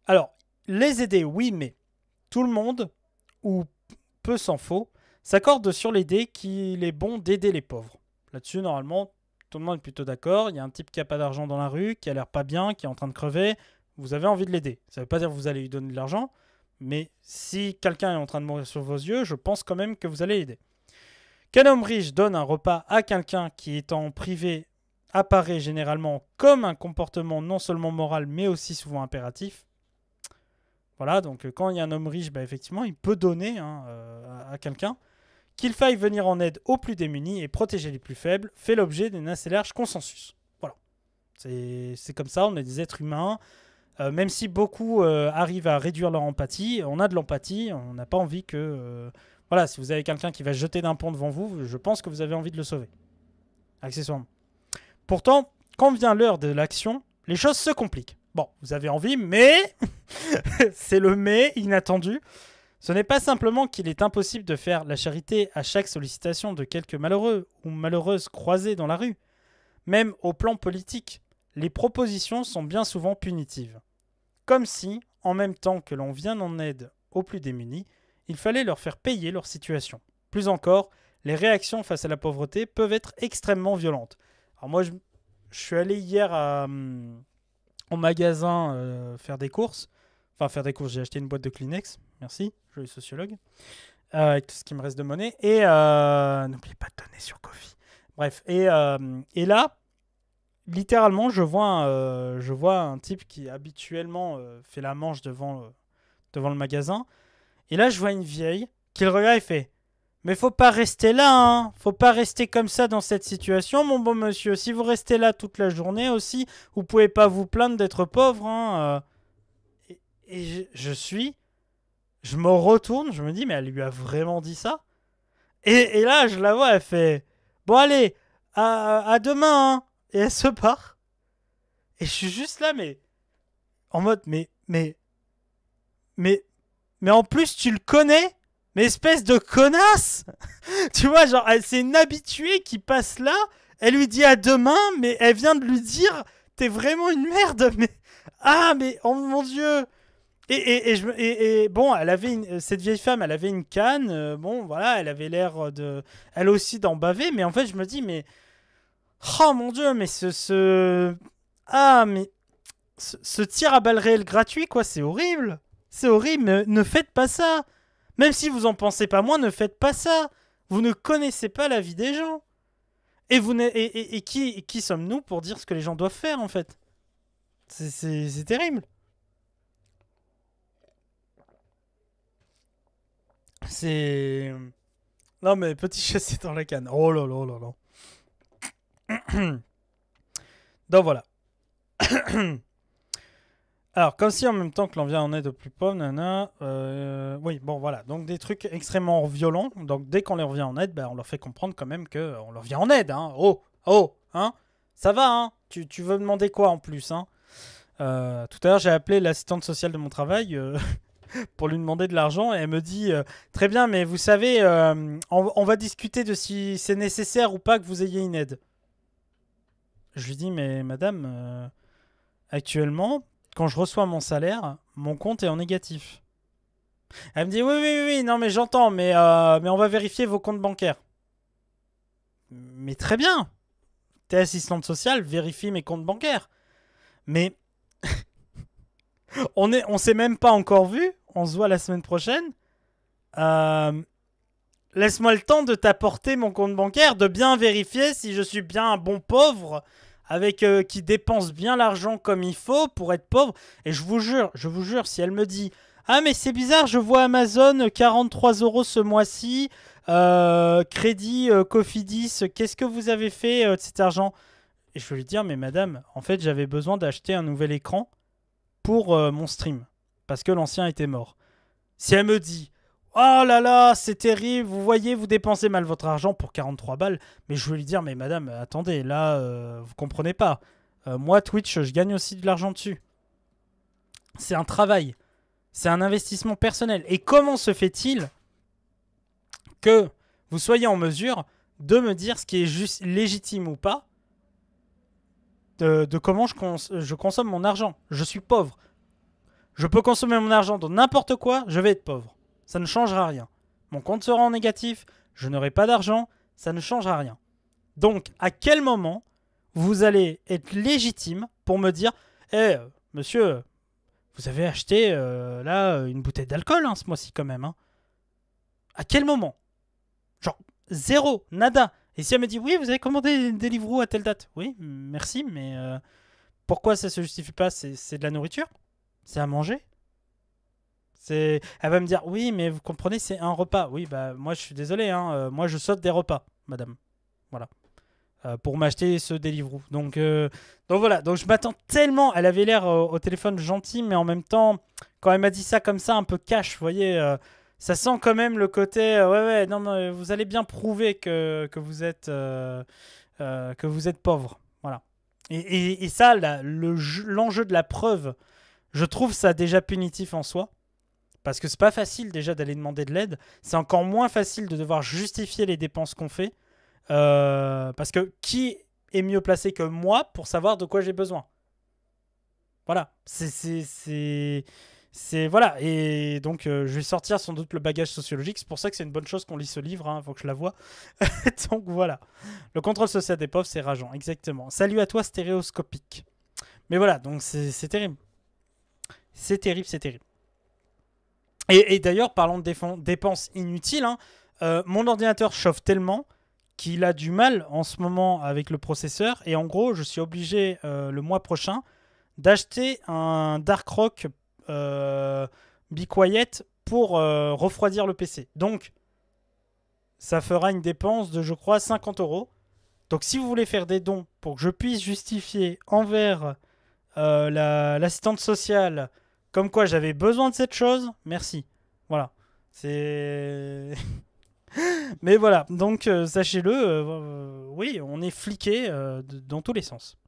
Alors, les aider, oui, mais tout le monde, ou peu s'en faut, s'accorde sur l'idée qu'il est bon d'aider les pauvres. Là-dessus, normalement, tout le monde est plutôt d'accord. Il y a un type qui n'a pas d'argent dans la rue, qui a l'air pas bien, qui est en train de crever. Vous avez envie de l'aider. Ça ne veut pas dire que vous allez lui donner de l'argent, mais si quelqu'un est en train de mourir sur vos yeux, je pense quand même que vous allez l'aider. Qu'un homme riche donne un repas à quelqu'un qui est en privé apparaît généralement comme un comportement non seulement moral, mais aussi souvent impératif. Voilà, donc quand il y a un homme riche, effectivement, il peut donner à quelqu'un qu'il faille venir en aide aux plus démunis et protéger les plus faibles fait l'objet d'un assez large consensus. Voilà. C'est comme ça, on est des êtres humains. Même si beaucoup arrivent à réduire leur empathie, on a de l'empathie, on n'a pas envie que... voilà, si vous avez quelqu'un qui va se jeter d'un pont devant vous, je pense que vous avez envie de le sauver. Accessoirement. Pourtant, quand vient l'heure de l'action, les choses se compliquent. Bon, vous avez envie, mais... c'est le mais inattendu. Ce n'est pas simplement qu'il est impossible de faire la charité à chaque sollicitation de quelques malheureux ou malheureuses croisés dans la rue. Même au plan politique, les propositions sont bien souvent punitives. Comme si, en même temps que l'on vient en aide aux plus démunis, il fallait leur faire payer leur situation. Plus encore, les réactions face à la pauvreté peuvent être extrêmement violentes. Alors moi, je suis allé hier au magasin faire des courses. Enfin, faire des courses, j'ai acheté une boîte de Kleenex. Merci, joli sociologue. Avec tout ce qui me reste de monnaie. Et n'oubliez pas de donner sur Ko-fi. Bref, et là, littéralement, je vois un type qui habituellement fait la manche devant le magasin. Et là, je vois une vieille qui le regarde et fait « Mais faut pas rester là, hein. Faut pas rester comme ça dans cette situation, mon bon monsieur. Si vous restez là toute la journée aussi, vous pouvez pas vous plaindre d'être pauvre, hein. » Et je me retourne, je me dis « Mais elle lui a vraiment dit ça ?» Et là, je la vois, elle fait « Bon, allez, à demain, hein. » Et elle se part. Et je suis juste là, mais... En mode, mais en plus, tu le connais? Mais espèce de connasse. Tu vois, genre, c'est une habituée qui passe là. Elle lui dit à demain, mais elle vient de lui dire, t'es vraiment une merde. Mais... Ah, mais, oh mon Dieu. Et bon, cette vieille femme, elle avait une canne. Bon, voilà, elle avait l'air de... Elle aussi d'en baver. Mais en fait, je me dis, mais... Oh mon Dieu, mais Ah, mais... Ce tir à balles réelles gratuit, quoi, c'est horrible. C'est horrible, ne faites pas ça. Même si vous en pensez pas moins, ne faites pas ça. Vous ne connaissez pas la vie des gens. Et qui sommes-nous pour dire ce que les gens doivent faire, en fait? C'est terrible. C'est... Non, mais petit chassé dans la canne. Oh là là là là. Donc voilà. Alors, comme si en même temps que l'on vient en aide aux plus pauvres, nana, oui, bon, voilà. Donc, des trucs extrêmement violents. Donc, dès qu'on leur vient en aide, on leur fait comprendre quand même qu'on leur vient en aide. Hein. Oh, hein. Ça va, hein. Tu veux demander quoi en plus, hein. Tout à l'heure, j'ai appelé l'assistante sociale de mon travail pour lui demander de l'argent. Et elle me dit, très bien, mais vous savez, on va discuter de si c'est nécessaire ou pas que vous ayez une aide. Je lui dis, mais madame, actuellement... Quand je reçois mon salaire, mon compte est en négatif. Elle me dit oui, non mais j'entends, mais on va vérifier vos comptes bancaires. Mais très bien. T'es assistante sociale, vérifie mes comptes bancaires. Mais on s'est même pas encore vu. On se voit la semaine prochaine. Laisse-moi le temps de t'apporter mon compte bancaire, de bien vérifier si je suis bien un bon pauvre. Avec qui dépense bien l'argent comme il faut pour être pauvre. Et je vous jure, si elle me dit « Ah, mais c'est bizarre, je vois Amazon, 43 € ce mois-ci, crédit Cofidis, qu'est-ce que vous avez fait de cet argent ?» Et je vais lui dire « Mais madame, en fait, j'avais besoin d'acheter un nouvel écran pour mon stream, parce que l'ancien était mort. » Si elle me dit « Oh là là, c'est terrible, vous voyez, vous dépensez mal votre argent pour 43 balles. » Mais je vais lui dire, mais madame, attendez, là, vous comprenez pas. Moi, Twitch, je gagne aussi de l'argent dessus. C'est un travail. C'est un investissement personnel. Et comment se fait-il que vous soyez en mesure de me dire ce qui est juste légitime ou pas de comment je consomme mon argent? Je suis pauvre. Je peux consommer mon argent dans n'importe quoi, je vais être pauvre. Ça ne changera rien. Mon compte sera en négatif, je n'aurai pas d'argent, ça ne changera rien. Donc, à quel moment vous allez être légitime pour me dire « Eh, monsieur, vous avez acheté là une bouteille d'alcool ce mois-ci quand même. Hein. » À quel moment? Genre, zéro, nada. Et si elle me dit « Oui, vous avez commandé Deliveroo à telle date. » Oui, merci, mais pourquoi ça ne se justifie pas? C'est de la nourriture? C'est à manger? Elle va me dire, oui, mais vous comprenez, c'est un repas. Oui, bah moi je suis désolé, hein, moi je saute des repas, madame. Voilà. Pour m'acheter ce Deliveroo. Donc voilà, donc je m'attends tellement. Elle avait l'air au téléphone gentille, mais en même temps, quand elle m'a dit ça comme ça, un peu cash, vous voyez, ça sent quand même le côté, ouais, non, mais vous allez bien prouver que vous êtes pauvre. Voilà. Et ça, l'enjeu de la preuve, je trouve ça déjà punitif en soi. Parce que c'est pas facile déjà d'aller demander de l'aide. C'est encore moins facile de devoir justifier les dépenses qu'on fait. Parce que qui est mieux placé que moi pour savoir de quoi j'ai besoin? Voilà. Voilà. Et donc, je vais sortir sans doute le bagage sociologique. C'est pour ça que c'est une bonne chose qu'on lit ce livre. Hein. Faut que je la voie. Donc, voilà. Le contrôle social des pauvres, c'est rageant. Exactement. Salut à toi, stéréoscopique. Mais voilà. Donc, c'est terrible. C'est terrible, c'est terrible. Et d'ailleurs, parlant de dépenses inutiles, hein, mon ordinateur chauffe tellement qu'il a du mal en ce moment avec le processeur. Et en gros, je suis obligé le mois prochain d'acheter un Darkrock Be Quiet pour refroidir le PC. Donc, ça fera une dépense de, je crois, 50 euros. Donc, si vous voulez faire des dons pour que je puisse justifier envers l'assistante sociale comme quoi j'avais besoin de cette chose, merci. Voilà. C'est... Mais voilà, donc sachez-le, oui, on est fliqué dans tous les sens.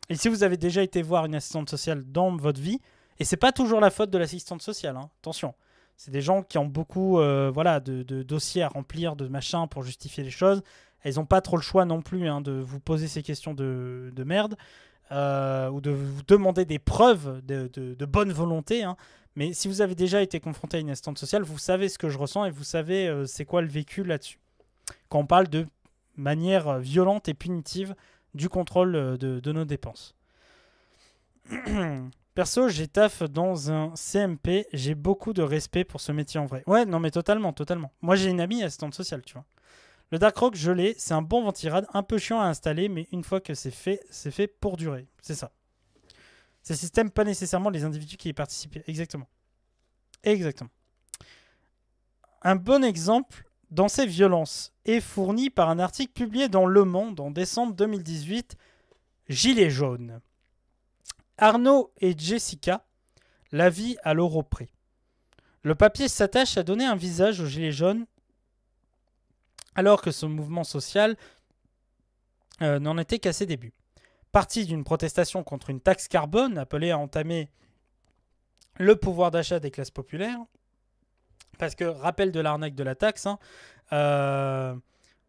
Et si vous avez déjà été voir une assistante sociale dans votre vie, et c'est pas toujours la faute de l'assistante sociale, hein, attention. C'est des gens qui ont beaucoup de dossiers à remplir, de machins pour justifier les choses. Elles n'ont pas trop le choix non plus hein, de vous poser ces questions de merde. Ou de vous demander des preuves de bonne volonté. Hein. Mais si vous avez déjà été confronté à une assistante sociale, vous savez ce que je ressens et vous savez c'est quoi le vécu là-dessus. Quand on parle de manière violente et punitive du contrôle de nos dépenses. Perso, j'ai taf dans un CMP. J'ai beaucoup de respect pour ce métier en vrai. Ouais, non mais totalement. Moi j'ai une amie assistante sociale, tu vois. Le Darkrock, je l'ai, c'est un bon ventirad, un peu chiant à installer, mais une fois que c'est fait pour durer. C'est ça. Ces systèmes, pas nécessairement les individus qui y participent. Exactement. Un bon exemple dans ces violences est fourni par un article publié dans Le Monde en décembre 2018, Gilets jaunes. Arnaud et Jessica, la vie à l'euro près. Le papier s'attache à donner un visage aux Gilets jaunes alors que ce mouvement social n'en était qu'à ses débuts. Parti d'une protestation contre une taxe carbone appelée à entamer le pouvoir d'achat des classes populaires, parce que, rappel de l'arnaque de la taxe, hein,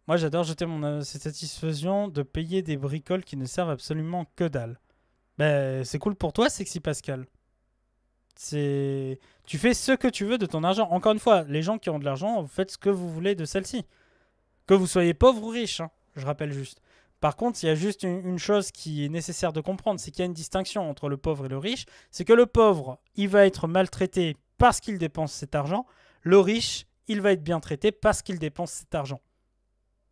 moi j'adore jeter mon satisfaction de payer des bricoles qui ne servent absolument que dalle. Ben, c'est cool pour toi, Sexy Pascal. Tu fais ce que tu veux de ton argent. Encore une fois, les gens qui ont de l'argent, vous faites ce que vous voulez de celle-ci. Que vous soyez pauvre ou riche, hein, je rappelle juste. Par contre, il y a juste une chose qui est nécessaire de comprendre, c'est qu'il y a une distinction entre le pauvre et le riche. C'est que le pauvre, il va être maltraité parce qu'il dépense cet argent. Le riche, il va être bien traité parce qu'il dépense cet argent.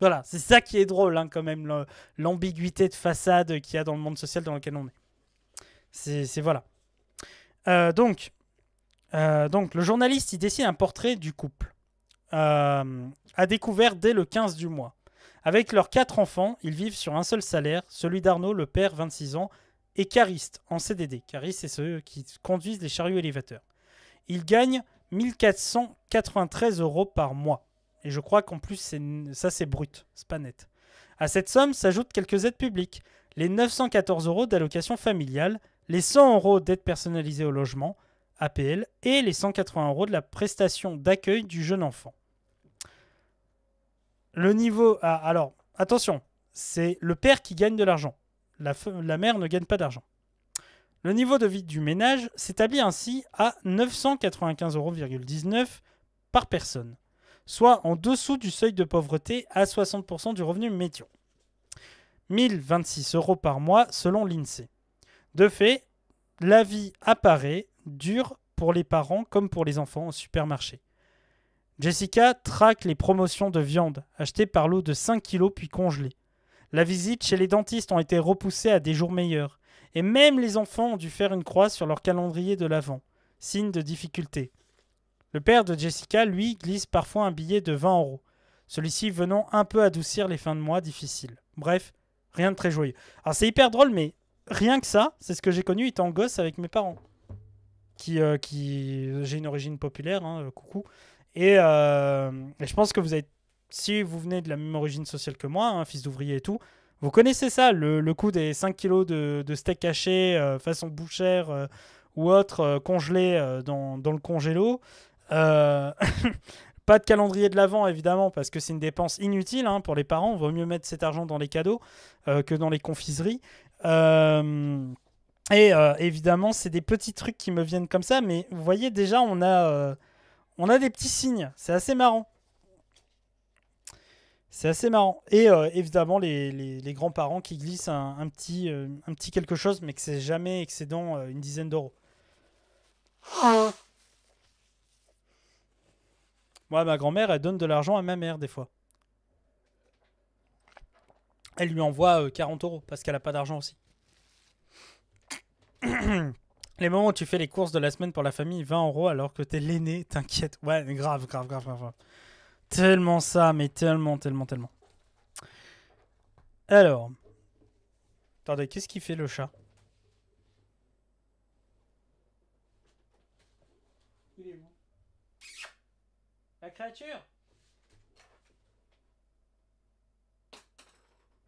Voilà, c'est ça qui est drôle, hein, quand même, l'ambiguïté de façade qu'il y a dans le monde social dans lequel on est. C'est voilà. Donc, le journaliste, il dessine un portrait du couple. A découvert dès le 15 du mois. Avec leurs 4 enfants, ils vivent sur un seul salaire, celui d'Arnaud, le père, 26 ans, et Cariste, en CDD. Cariste, c'est ceux qui conduisent les chariots élévateurs. Ils gagnent 1493 € par mois. Et je crois qu'en plus, ça c'est brut, c'est pas net. À cette somme s'ajoutent quelques aides publiques, les 914 € d'allocation familiale, les 100 € d'aide personnalisée au logement, APL, et les 180 € de la prestation d'accueil du jeune enfant. Le niveau... alors, attention, c'est le père qui gagne de l'argent. La mère ne gagne pas d'argent. Le niveau de vie du ménage s'établit ainsi à 995,19 € par personne, soit en dessous du seuil de pauvreté à 60% du revenu médian. 1026 € par mois selon l'INSEE. De fait, la vie apparaît dure pour les parents comme pour les enfants au supermarché. Jessica traque les promotions de viande achetées par lot de 5 kilos puis congelées. La visite chez les dentistes ont été repoussées à des jours meilleurs. Et même les enfants ont dû faire une croix sur leur calendrier de l'Avent. Signe de difficulté. Le père de Jessica, lui, glisse parfois un billet de 20 €. Celui-ci venant un peu adoucir les fins de mois difficiles. Bref, rien de très joyeux. Alors c'est hyper drôle, mais rien que ça, c'est ce que j'ai connu étant gosse avec mes parents. J'ai une origine populaire, hein, coucou. Et je pense que vous avez, si vous venez de la même origine sociale que moi, hein, fils d'ouvrier et tout, vous connaissez ça, le coup des 5 kilos de steak haché façon bouchère ou autre congelé dans le congélo. Pas de calendrier de l'Avent, évidemment, parce que c'est une dépense inutile hein, pour les parents. Il vaut mieux mettre cet argent dans les cadeaux que dans les confiseries. Évidemment, c'est des petits trucs qui me viennent comme ça, mais vous voyez, déjà, on a des petits signes. C'est assez marrant. C'est assez marrant. Et évidemment, les grands-parents qui glissent un petit quelque chose, mais que c'est jamais excédant une dizaine d'euros. Moi, ma grand-mère, elle donne de l'argent à ma mère, des fois. Elle lui envoie 40 € parce qu'elle n'a pas d'argent aussi. Les moments où tu fais les courses de la semaine pour la famille, 20 € alors que t'es l'aîné, t'inquiète. Ouais, grave. Tellement ça, mais tellement. Alors. Attendez, qu'est-ce qu'il fait le chat? Il est où? La créature?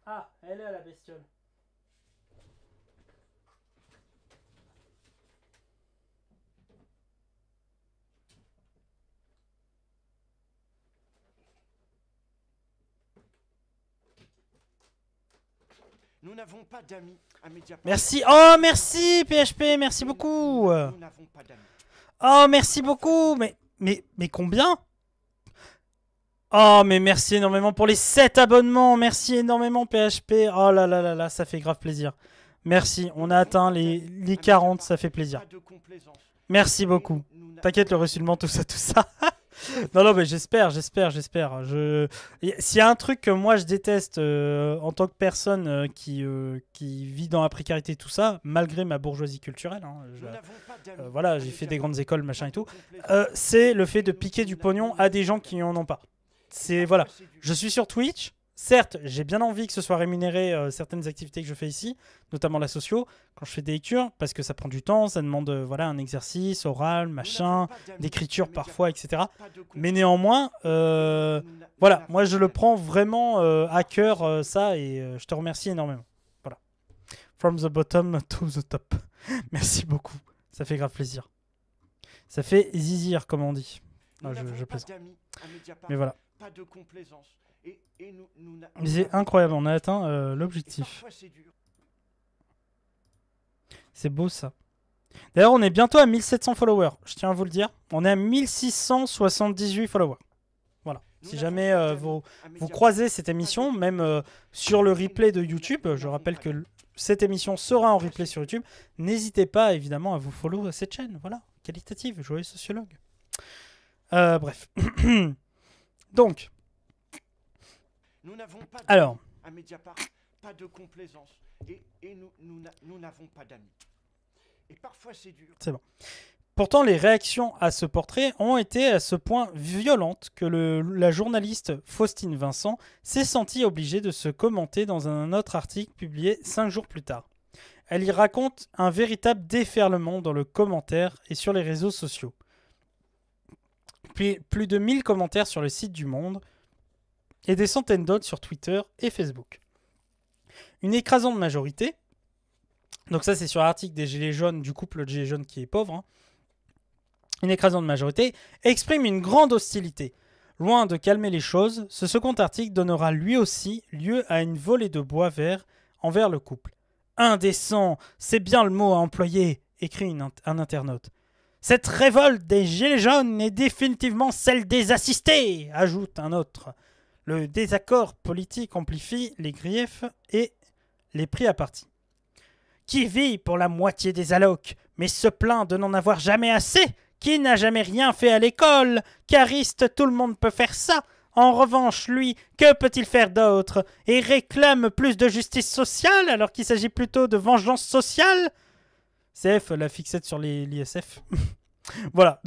Ah, elle est à la bestiole. Nous n'avons pas d'amis à Mediapart. Merci. Oh, merci PHP, merci beaucoup. Nous n'avons pas d'amis. Oh, merci beaucoup. Mais combien? Oh, mais merci énormément pour les 7 abonnements. Merci énormément PHP. Oh là là là là, ça fait grave plaisir. Merci, on a atteint les 40, ça fait plaisir. Merci beaucoup. T'inquiète, le reçulement, tout ça. Non, mais j'espère. S'il y a un truc que moi je déteste en tant que personne qui vit dans la précarité, tout ça, malgré ma bourgeoisie culturelle, hein, voilà, j'ai fait des grandes écoles, machin et tout, c'est le fait de piquer du pognon à des gens qui n'en ont pas. Voilà, je suis sur Twitch. Certes, j'ai bien envie que ce soit rémunéré certaines activités que je fais ici, notamment la socio, quand je fais des lectures, parce que ça prend du temps, ça demande voilà, un exercice oral, machin, d'écriture parfois, etc. Mais néanmoins, voilà, moi je le prends vraiment à cœur ça, et je te remercie énormément. Voilà. From the bottom to the top. Merci beaucoup, ça fait grave plaisir. Ça fait zizir, comme on dit. Ah, je plaisante. Mais voilà. Pas de complaisance. C'est incroyable, on a atteint l'objectif. C'est beau ça. D'ailleurs, on est bientôt à 1700 followers, je tiens à vous le dire. On est à 1678 followers. Voilà. Si jamais vous croisez cette émission, même sur le replay de YouTube, je rappelle que cette émission sera en replay sur YouTube, n'hésitez pas évidemment à vous follow cette chaîne. Voilà, qualitative, joyeux sociologue. Bref. Donc. Alors, à Mediapart, pas de complaisance et nous n'avons pas d'amis. Et parfois c'est dur. C'est bon. Pourtant, les réactions à ce portrait ont été à ce point violentes que la journaliste Faustine Vincent s'est sentie obligée de se commenter dans un autre article publié 5 jours plus tard. Elle y raconte un véritable déferlement dans le commentaire et sur les réseaux sociaux. Puis, plus de 1000 commentaires sur le site du Monde et des centaines d'autres sur Twitter et Facebook. Une écrasante majorité, donc ça c'est sur l'article des Gilets jaunes, du couple de Gilets jaunes qui est pauvre, hein. Une écrasante majorité exprime une grande hostilité. Loin de calmer les choses, ce second article donnera lui aussi lieu à une volée de bois vert envers le couple. Indécent, c'est bien le mot à employer, écrit un internaute. Cette révolte des Gilets jaunes est définitivement celle des assistés, ajoute un autre. Le désaccord politique amplifie les griefs et les pris à partie. Qui vit pour la moitié des allocs, mais se plaint de n'en avoir jamais assez? Qui n'a jamais rien fait à l'école? Cariste, tout le monde peut faire ça. En revanche, lui, que peut-il faire d'autre? Et réclame plus de justice sociale alors qu'il s'agit plutôt de vengeance sociale? CF, la fixette sur l'ISF. Voilà.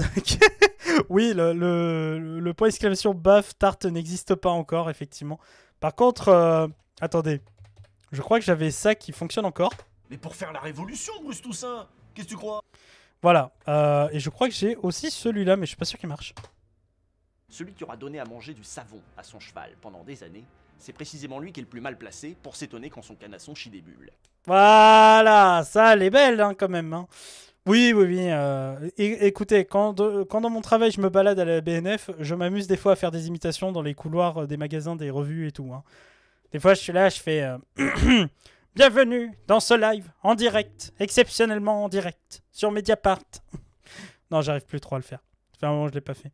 Oui, le point d'exclamation baf tarte n'existe pas encore, effectivement. Par contre, attendez. Je crois que j'avais ça qui fonctionne encore. Mais pour faire la révolution, Bruce Toussaint, qu'est-ce que tu crois? Voilà. Et je crois que j'ai aussi celui-là, mais je suis pas sûr qu'il marche. Celui qui aura donné à manger du savon à son cheval pendant des années, c'est précisément lui qui est le plus mal placé pour s'étonner quand son canasson chie des bulles. Voilà, ça, elle est belle, hein, quand même. Hein. Oui, oui, oui. Écoutez, quand dans mon travail, je me balade à la BNF, je m'amuse des fois à faire des imitations dans les couloirs des magasins, des revues et tout. Hein. Des fois, je suis là, je fais... Bienvenue dans ce live, en direct, exceptionnellement en direct, sur Mediapart. Non, j'arrive plus trop à le faire. Ça fait un moment que je l'ai pas fait.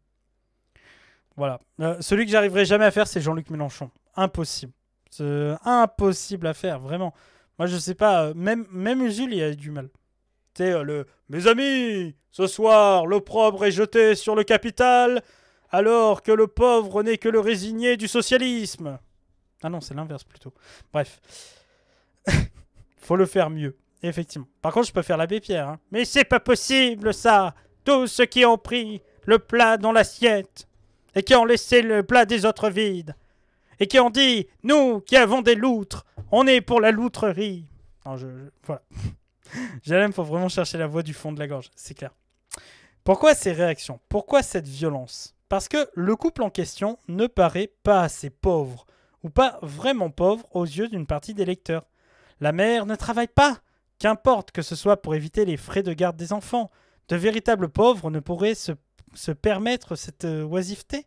Voilà. Celui que j'arriverai jamais à faire, c'est Jean-Luc Mélenchon. Impossible. C'est impossible à faire, vraiment. Moi, je sais pas, même Usul, il a du mal. Tu sais, Mes amis, ce soir, l'opprobre est jeté sur le capital, alors que le pauvre n'est que le résigné du socialisme. Ah non, c'est l'inverse plutôt. Bref. Faut le faire mieux, effectivement. Par contre, je peux faire l'abbé Pierre. Hein. Mais c'est pas possible, ça. Tous ceux qui ont pris le plat dans l'assiette et qui ont laissé le plat des autres vide et qui ont dit, nous qui avons des loutres, on est pour la loutrerie. Non, voilà. J'aime, faut vraiment chercher la voix du fond de la gorge, c'est clair. Pourquoi ces réactions? Pourquoi cette violence? Parce que le couple en question ne paraît pas assez pauvre, ou pas vraiment pauvre aux yeux d'une partie des lecteurs. La mère ne travaille pas, qu'importe que ce soit pour éviter les frais de garde des enfants. De véritables pauvres ne pourraient se permettre cette oisiveté.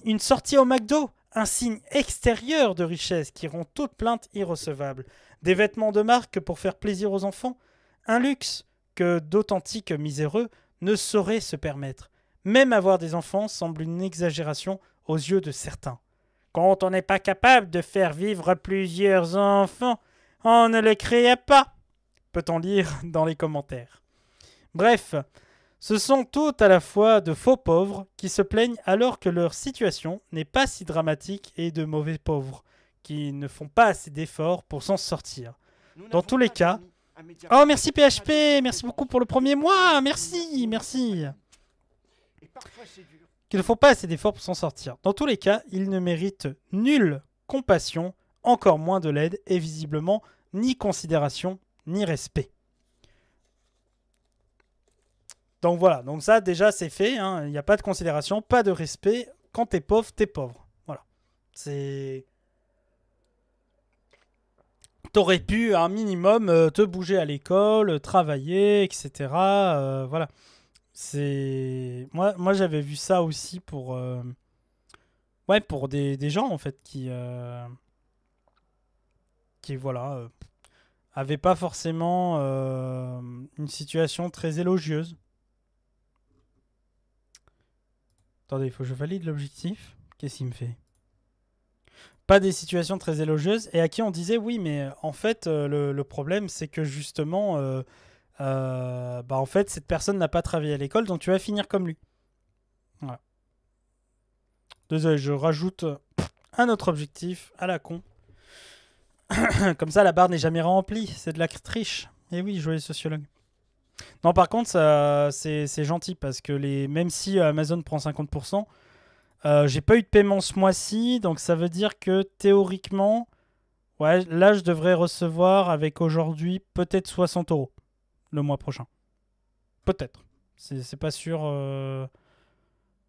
Une sortie au McDo, un signe extérieur de richesse qui rend toute plainte irrecevable. Des vêtements de marque pour faire plaisir aux enfants, un luxe que d'authentiques miséreux ne sauraient se permettre. Même avoir des enfants semble une exagération aux yeux de certains. Quand on n'est pas capable de faire vivre plusieurs enfants, on ne les crée pas, peut-on lire dans les commentaires. Bref, ce sont tout à la fois de faux pauvres qui se plaignent alors que leur situation n'est pas si dramatique et de mauvais pauvres qui ne font pas assez d'efforts pour s'en sortir. Dans tous les cas... Oh, merci PHP, merci beaucoup pour le premier mois, merci. Et parfois c'est dur. Qu'il ne faut pas assez d'efforts pour s'en sortir. Dans tous les cas, ils ne méritent nulle compassion, encore moins de l'aide, et visiblement ni considération, ni respect. Donc voilà, donc ça déjà c'est fait, hein. Il n'y a pas de considération, pas de respect. Quand t'es pauvre, t'es pauvre. Voilà. C'est... T'aurais pu un minimum te bouger à l'école, travailler, etc. Voilà. C'est moi j'avais vu ça aussi pour pour des gens en fait qui voilà avaient pas forcément une situation très élogieuse. Attendez, il faut que je valide l'objectif. Qu'est-ce qu'il me fait? Pas des situations très élogieuses et à qui on disait oui mais en fait le problème c'est que justement en fait, cette personne n'a pas travaillé à l'école, donc tu vas finir comme lui. Voilà. Désolé, je rajoute un autre objectif à la con. Comme ça, la barre n'est jamais remplie. C'est de la triche. Et oui, joyeux sociologue. Non, par contre, c'est gentil parce que même si Amazon prend 50%, j'ai pas eu de paiement ce mois-ci, donc ça veut dire que théoriquement, ouais, là, je devrais recevoir avec aujourd'hui peut-être 60 € le mois prochain. Peut-être. C'est pas sûr.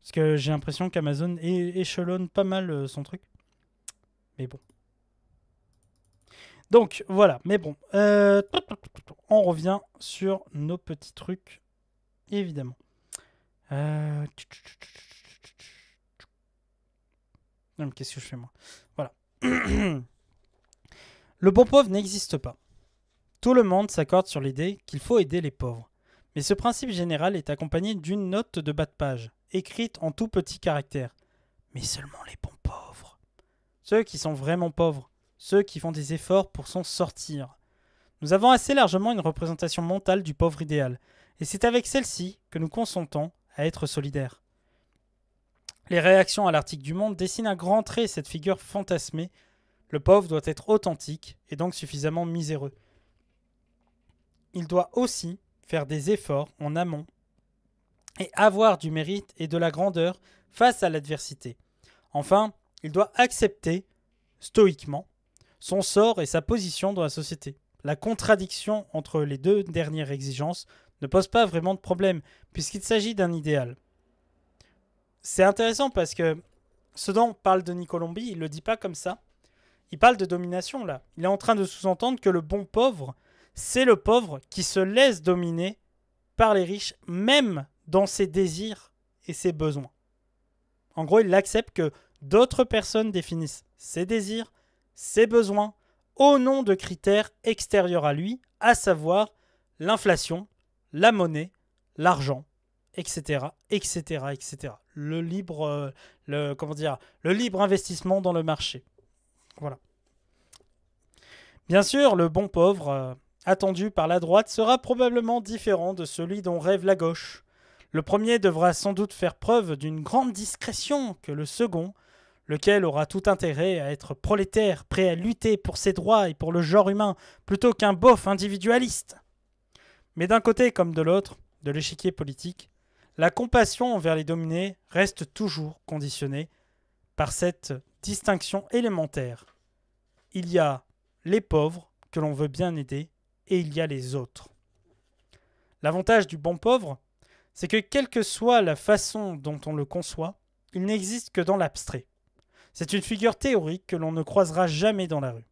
Parce que j'ai l'impression qu'Amazon échelonne pas mal son truc. Mais bon. Donc, voilà. Mais bon. On revient sur nos petits trucs. Évidemment. Qu'est-ce que je fais, moi? Voilà. Le bon pauvre n'existe pas. Tout le monde s'accorde sur l'idée qu'il faut aider les pauvres. Mais ce principe général est accompagné d'une note de bas de page, écrite en tout petits caractères. Mais seulement les bons pauvres. Ceux qui sont vraiment pauvres. Ceux qui font des efforts pour s'en sortir. Nous avons assez largement une représentation mentale du pauvre idéal. Et c'est avec celle-ci que nous consentons à être solidaires. Les réactions à l'article du Monde dessinent à grands traits cette figure fantasmée. Le pauvre doit être authentique et donc suffisamment miséreux. Il doit aussi faire des efforts en amont et avoir du mérite et de la grandeur face à l'adversité. Enfin, il doit accepter, stoïquement, son sort et sa position dans la société. La contradiction entre les deux dernières exigences ne pose pas vraiment de problème, puisqu'il s'agit d'un idéal. C'est intéressant parce que ce dont parle Denis Colombi, il ne le dit pas comme ça. Il parle de domination, là. Il est en train de sous-entendre que le bon pauvre, c'est le pauvre qui se laisse dominer par les riches, même dans ses désirs et ses besoins. En gros, il accepte que d'autres personnes définissent ses désirs, ses besoins, au nom de critères extérieurs à lui, à savoir l'inflation, la monnaie, l'argent, etc., etc., etc. Le libre investissement dans le marché. Voilà. Bien sûr, le bon pauvre, attendu par la droite, sera probablement différent de celui dont rêve la gauche. Le premier devra sans doute faire preuve d'une grande discrétion que le second, lequel aura tout intérêt à être prolétaire, prêt à lutter pour ses droits et pour le genre humain, plutôt qu'un bof individualiste. Mais d'un côté comme de l'autre, de l'échiquier politique, la compassion envers les dominés reste toujours conditionnée par cette distinction élémentaire. Il y a les pauvres que l'on veut bien aider et il y a les autres. L'avantage du bon pauvre, c'est que quelle que soit la façon dont on le conçoit, il n'existe que dans l'abstrait. C'est une figure théorique que l'on ne croisera jamais dans la rue.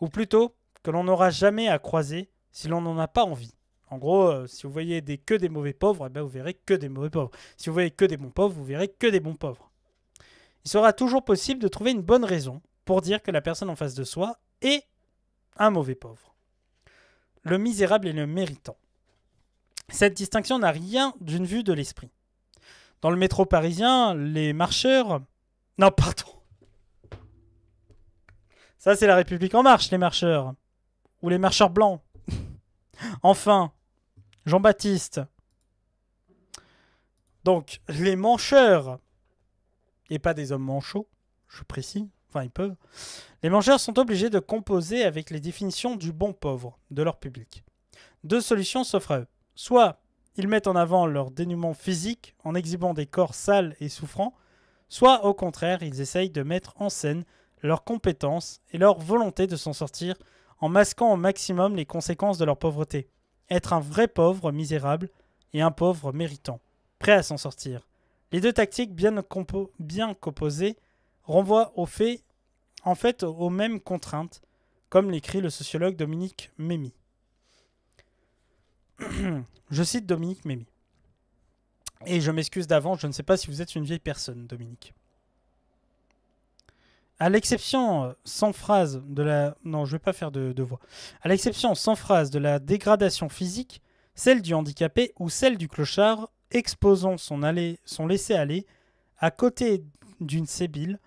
Ou plutôt, que l'on n'aura jamais à croiser si l'on n'en a pas envie. En gros, si vous voyez que des mauvais pauvres, eh ben vous verrez que des mauvais pauvres. Si vous voyez que des bons pauvres, vous verrez que des bons pauvres. Il sera toujours possible de trouver une bonne raison pour dire que la personne en face de soi est un mauvais pauvre. Le misérable et le méritant. Cette distinction n'a rien d'une vue de l'esprit. Dans le métro parisien, les marcheurs... Non, pardon. Ça, c'est la République en marche, les marcheurs. Ou les marcheurs blancs. Enfin, Jean-Baptiste. Donc, les mancheurs, et pas des hommes manchots, je précise, enfin ils peuvent, les mancheurs sont obligés de composer avec les définitions du bon pauvre de leur public. Deux solutions s'offrent à eux. Soit ils mettent en avant leur dénuement physique en exhibant des corps sales et souffrants, soit au contraire ils essayent de mettre en scène leurs compétences et leur volonté de s'en sortir en masquant au maximum les conséquences de leur pauvreté. Être un vrai pauvre misérable et un pauvre méritant, prêt à s'en sortir. Les deux tactiques bien qu'opposées renvoient aux mêmes contraintes, comme l'écrit le sociologue Dominique Mémy. Je cite Dominique Mémy. Et je m'excuse d'avance, je ne sais pas si vous êtes une vieille personne, Dominique. À l'exception sans phrase de la... Non, je ne vais pas faire de voix. À l'exception sans phrase de la dégradation physique, celle du handicapé ou celle du clochard, exposant son laisser-aller à côté d'une sébile,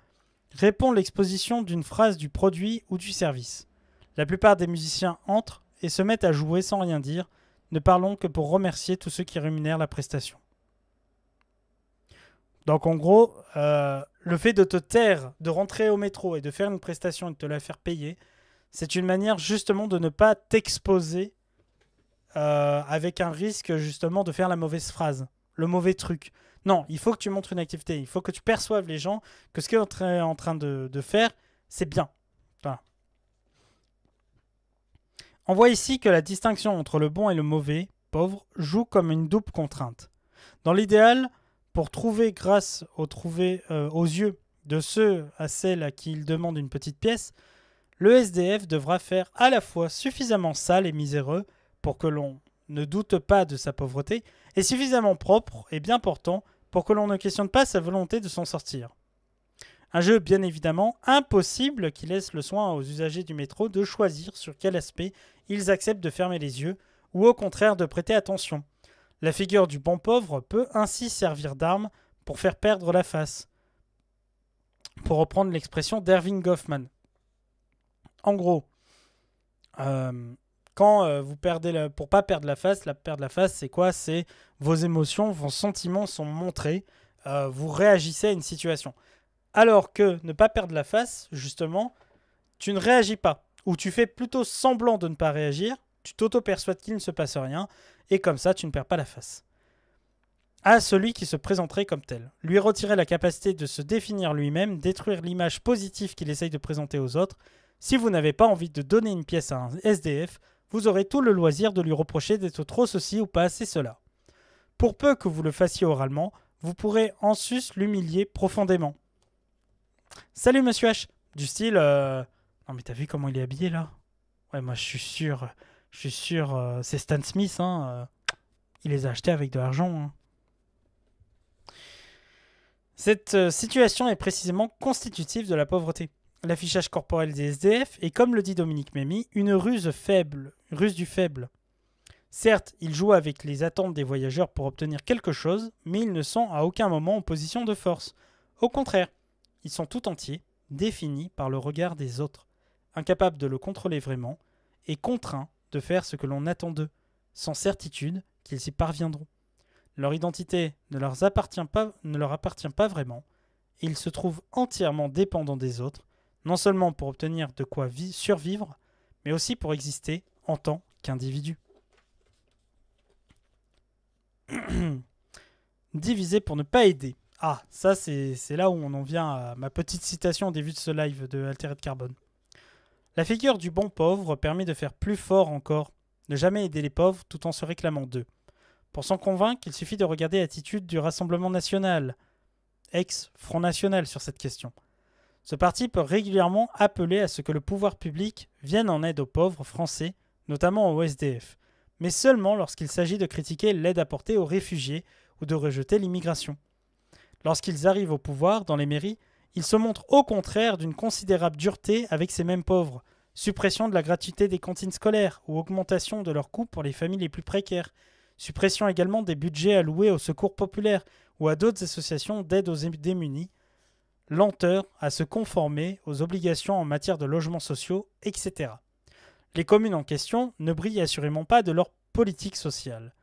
répond l'exposition d'une phrase du produit ou du service. La plupart des musiciens entrent et se mettent à jouer sans rien dire, ne parlons que pour remercier tous ceux qui rémunèrent la prestation. Donc en gros, le fait de te taire, de rentrer au métro et de faire une prestation et de te la faire payer, c'est une manière justement de ne pas t'exposer avec un risque justement de faire la mauvaise phrase, le mauvais truc. Non, il faut que tu montres une activité, il faut que tu perçoives les gens que ce qu'ils sont en train de faire, c'est bien. Voilà. On voit ici que la distinction entre le bon et le mauvais, pauvre, joue comme une double contrainte. Dans l'idéal, pour trouver grâce aux yeux de ceux à celles à qui il demande une petite pièce, le SDF devra faire à la fois suffisamment sale et miséreux pour que l'on ne doute pas de sa pauvreté, et suffisamment propre et bien portant pour que l'on ne questionne pas sa volonté de s'en sortir. Un jeu bien évidemment impossible qui laisse le soin aux usagers du métro de choisir sur quel aspect ils acceptent de fermer les yeux, ou au contraire de prêter attention. La figure du bon pauvre peut ainsi servir d'arme pour faire perdre la face, pour reprendre l'expression d'Erving Goffman. En gros, quand vous perdez pour pas perdre la face, c'est quoi? C'est vos émotions, vos sentiments sont montrés, vous réagissez à une situation. Alors que ne pas perdre la face, justement, tu ne réagis pas, ou tu fais plutôt semblant de ne pas réagir, tu t'auto-persuades qu'il ne se passe rien, et comme ça, tu ne perds pas la face. à celui qui se présenterait comme tel. Lui retirer la capacité de se définir lui-même, détruire l'image positive qu'il essaye de présenter aux autres. Si vous n'avez pas envie de donner une pièce à un SDF, vous aurez tout le loisir de lui reprocher d'être trop ceci ou pas assez cela. Pour peu que vous le fassiez oralement, vous pourrez en sus l'humilier profondément. Salut Monsieur H. Du style... Non mais t'as vu comment il est habillé là? Ouais, moi je suis sûr, c'est Stan Smith, hein. Il les a achetés avec de l'argent. Hein. Cette situation est précisément constitutive de la pauvreté. L'affichage corporel des SDF est, comme le dit Dominique Mémy, une ruse du faible. Certes, ils jouent avec les attentes des voyageurs pour obtenir quelque chose, mais ils ne sont à aucun moment en position de force. Au contraire, ils sont tout entiers, définis par le regard des autres, incapables de le contrôler vraiment, et contraints de faire ce que l'on attend d'eux, sans certitude qu'ils y parviendront. Leur identité ne leur appartient pas vraiment, et ils se trouvent entièrement dépendants des autres, non seulement pour obtenir de quoi survivre, mais aussi pour exister en tant qu'individus. Diviser pour ne pas aider. Ah, ça c'est là où on en vient à ma petite citation au début de ce live de Altered Carbone. La figure du bon pauvre permet de faire plus fort encore, ne jamais aider les pauvres tout en se réclamant d'eux. Pour s'en convaincre, il suffit de regarder l'attitude du Rassemblement National, ex-Front National, sur cette question. Ce parti peut régulièrement appeler à ce que le pouvoir public vienne en aide aux pauvres français, notamment aux SDF, mais seulement lorsqu'il s'agit de critiquer l'aide apportée aux réfugiés ou de rejeter l'immigration. Lorsqu'ils arrivent au pouvoir, dans les mairies, ils se montrent au contraire d'une considérable dureté avec ces mêmes pauvres, suppression de la gratuité des cantines scolaires ou augmentation de leurs coûts pour les familles les plus précaires, suppression également des budgets alloués au secours populaire ou à d'autres associations d'aide aux démunis, lenteur à se conformer aux obligations en matière de logements sociaux, etc. Les communes en question ne brillent assurément pas de leur politique sociale.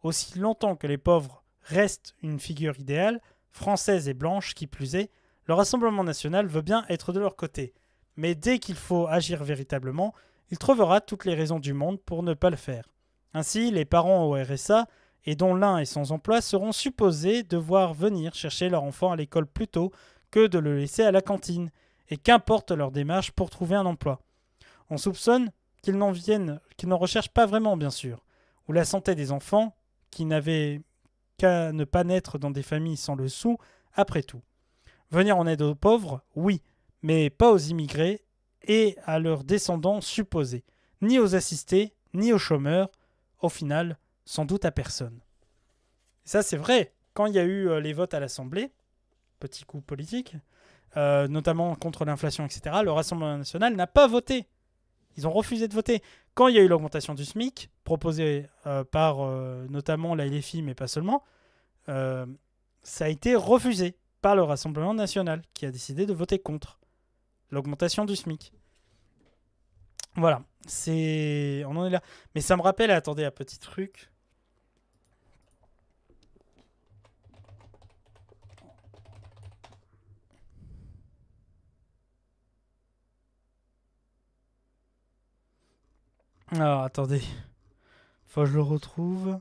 Aussi longtemps que les pauvres restent une figure idéale, française et blanche qui plus est, le Rassemblement National veut bien être de leur côté. Mais dès qu'il faut agir véritablement, il trouvera toutes les raisons du monde pour ne pas le faire. Ainsi, les parents au RSA, et dont l'un est sans emploi, seront supposés devoir venir chercher leur enfant à l'école plus tôt que de le laisser à la cantine, et qu'importe leur démarche pour trouver un emploi. On soupçonne qu'ils n'en recherchent pas vraiment, bien sûr, ou la santé des enfants, qui n'avaient qu'à ne pas naître dans des familles sans le sou, après tout. Venir en aide aux pauvres, oui, mais pas aux immigrés et à leurs descendants supposés, ni aux assistés, ni aux chômeurs, au final, sans doute à personne. Ça, c'est vrai. Quand il y a eu les votes à l'Assemblée, petit coup politique, notamment contre l'inflation, etc., le Rassemblement National n'a pas voté. Ils ont refusé de voter. Quand il y a eu l'augmentation du SMIC, proposée par notamment la LFI, mais pas seulement, ça a été refusé par le Rassemblement National, qui a décidé de voter contre l'augmentation du SMIC. Voilà, on en est là. Mais ça me rappelle, attendez, un petit truc. Alors, attendez. Faut que je le retrouve.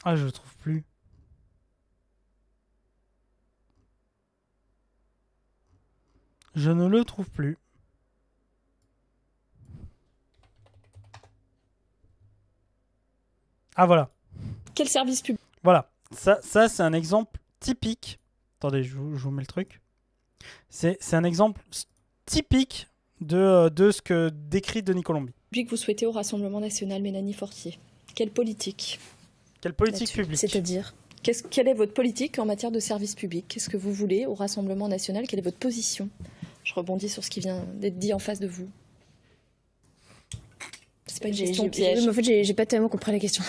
Ah, je le trouve plus. Je ne le trouve plus. Ah, voilà. Quel service public? Voilà. Ça c'est un exemple typique. Attendez, je vous mets le truc. C'est un exemple typique de ce que décrit Denis Colombi. Vous souhaitez au Rassemblement National, Mélanie Fortier? Quelle politique? Quelle politique publique? C'est-à-dire, quelle est votre politique en matière de service public? Qu'est-ce que vous voulez au Rassemblement National? Quelle est votre position? Je rebondis sur ce qui vient d'être dit en face de vous. C'est pas une question piège. Mais en fait, j'ai pas tellement compris la question.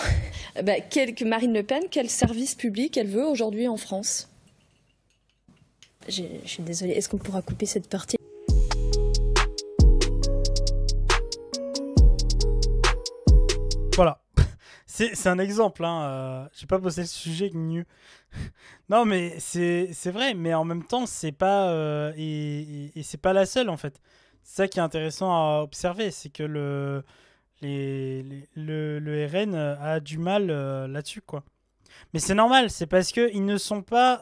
Marine Le Pen, quel service public elle veut aujourd'hui en France? Je suis désolée, est-ce qu'on pourra couper cette partie? Voilà. C'est un exemple, hein. J'ai pas posé le sujet mieux. Non, mais c'est vrai, mais en même temps, c'est pas et c'est pas la seule en fait. C'est ça qui est intéressant à observer, c'est que le RN a du mal là-dessus, quoi. Mais c'est normal, c'est parce que ils ne sont pas,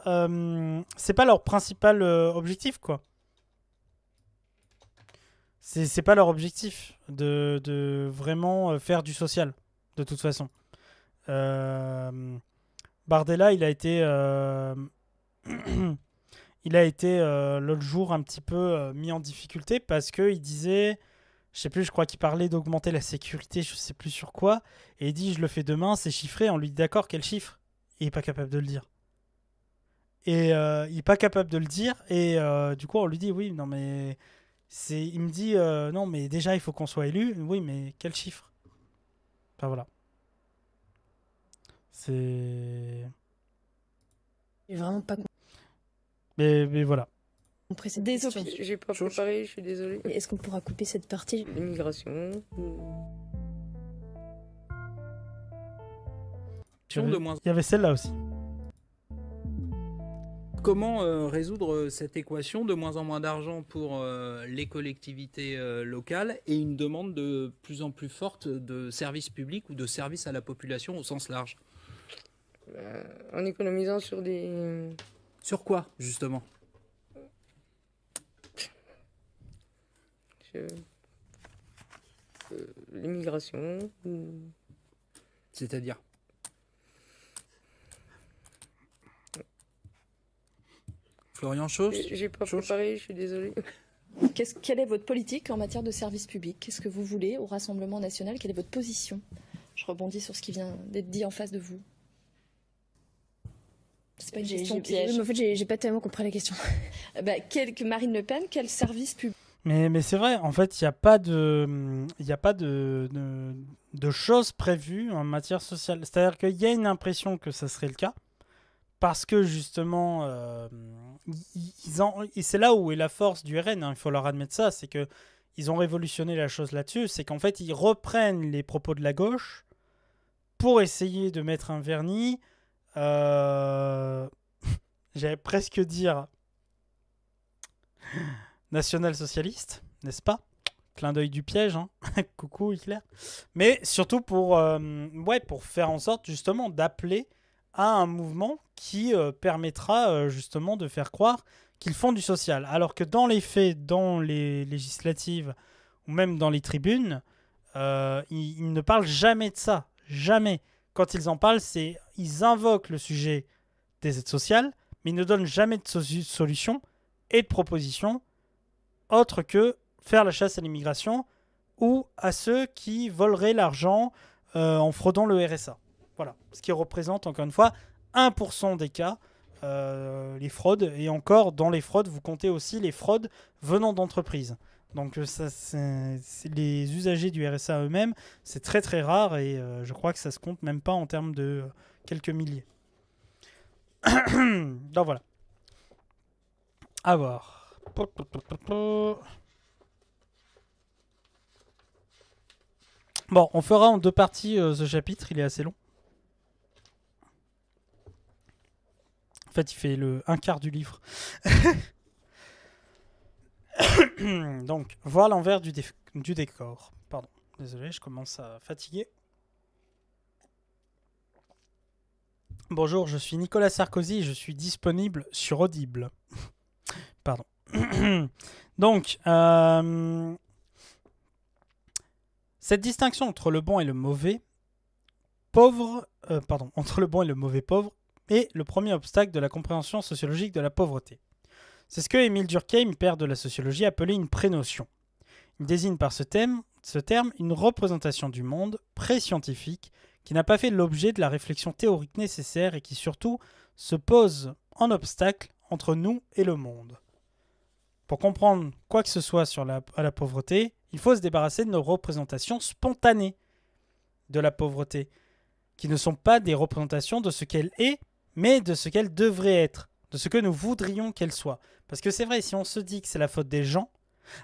c'est pas leur principal objectif, quoi. C'est pas leur objectif de vraiment faire du social, de toute façon. Bardella, il a été, l'autre jour un petit peu mis en difficulté parce qu'il disait, je sais plus, je crois qu'il parlait d'augmenter la sécurité, je sais plus sur quoi, et il dit je le fais demain, c'est chiffré, on lui dit d'accord, quel chiffre? Il est pas capable de le dire. Et il est pas capable de le dire, et du coup on lui dit oui, non mais il me dit non mais déjà il faut qu'on soit élu, oui mais quel chiffre? Enfin voilà. C'est... J'ai vraiment pas Mais voilà. compris cette Des question. J'ai pas préparé, je suis désolée. Mais est-ce qu'on pourra couper cette partie? L'immigration. Il y avait celle-là aussi. Comment résoudre cette équation de moins en moins d'argent pour les collectivités locales et une demande de plus en plus forte de services publics ou de services à la population au sens large? En économisant sur des... Sur quoi, justement? L'immigration. C'est-à-dire? Florian Chauss? J'ai pas préparé, je suis désolée. Quelle est votre politique en matière de service public? Qu'est-ce que vous voulez au Rassemblement national? Quelle est votre position? Je rebondis sur ce qui vient d'être dit en face de vous. C'est pas une question piège. Mais en fait, j'ai pas tellement compris la question. Marine Le Pen, quel service public? Mais c'est vrai, en fait, il n'y a pas de choses prévues en matière sociale. C'est-à-dire qu'il y a une impression que ça serait le cas, parce que justement, et c'est là où est la force du RN, hein, il faut leur admettre ça, c'est qu'ils ont révolutionné la chose là-dessus, c'est qu'en fait, ils reprennent les propos de la gauche pour essayer de mettre un vernis, j'allais presque dire national-socialiste, n'est-ce pas? Clin d'œil du piège, hein. Coucou Hitler. Mais surtout pour faire en sorte justement d'appeler à un mouvement qui permettra justement de faire croire qu'ils font du social. Alors que dans les faits, dans les législatives ou même dans les tribunes, ils ne parlent jamais de ça. Jamais. Quand ils en parlent, ils invoquent le sujet des aides sociales, mais ils ne donnent jamais de solution et de propositions autre que faire la chasse à l'immigration ou à ceux qui voleraient l'argent en fraudant le RSA. Voilà, ce qui représente encore une fois 1% des cas, les fraudes. Et encore, dans les fraudes, vous comptez aussi les fraudes venant d'entreprises. Donc ça, c'est les usagers du RSA eux-mêmes, c'est très très rare et je crois que ça se compte même pas en termes de quelques milliers. Donc voilà. À voir. Bon, on fera en 2 parties ce chapitre, il est assez long. En fait, il fait le 1/4 du livre. Donc, voir l'envers du décor. Pardon, désolé, je commence à fatiguer. Bonjour, je suis Nicolas Sarkozy et je suis disponible sur Audible. Pardon. Donc, cette distinction entre le bon et le mauvais pauvre, entre le bon et le mauvais pauvre est le premier obstacle de la compréhension sociologique de la pauvreté. C'est ce que Émile Durkheim, père de la sociologie, appelait une prénotion. Il désigne par ce terme une représentation du monde pré-scientifique qui n'a pas fait l'objet de la réflexion théorique nécessaire et qui surtout se pose en obstacle entre nous et le monde. Pour comprendre quoi que ce soit à la pauvreté, il faut se débarrasser de nos représentations spontanées de la pauvreté, qui ne sont pas des représentations de ce qu'elle est, mais de ce qu'elle devrait être, de ce que nous voudrions qu'elle soit. Parce que c'est vrai, si on se dit que c'est la faute des gens,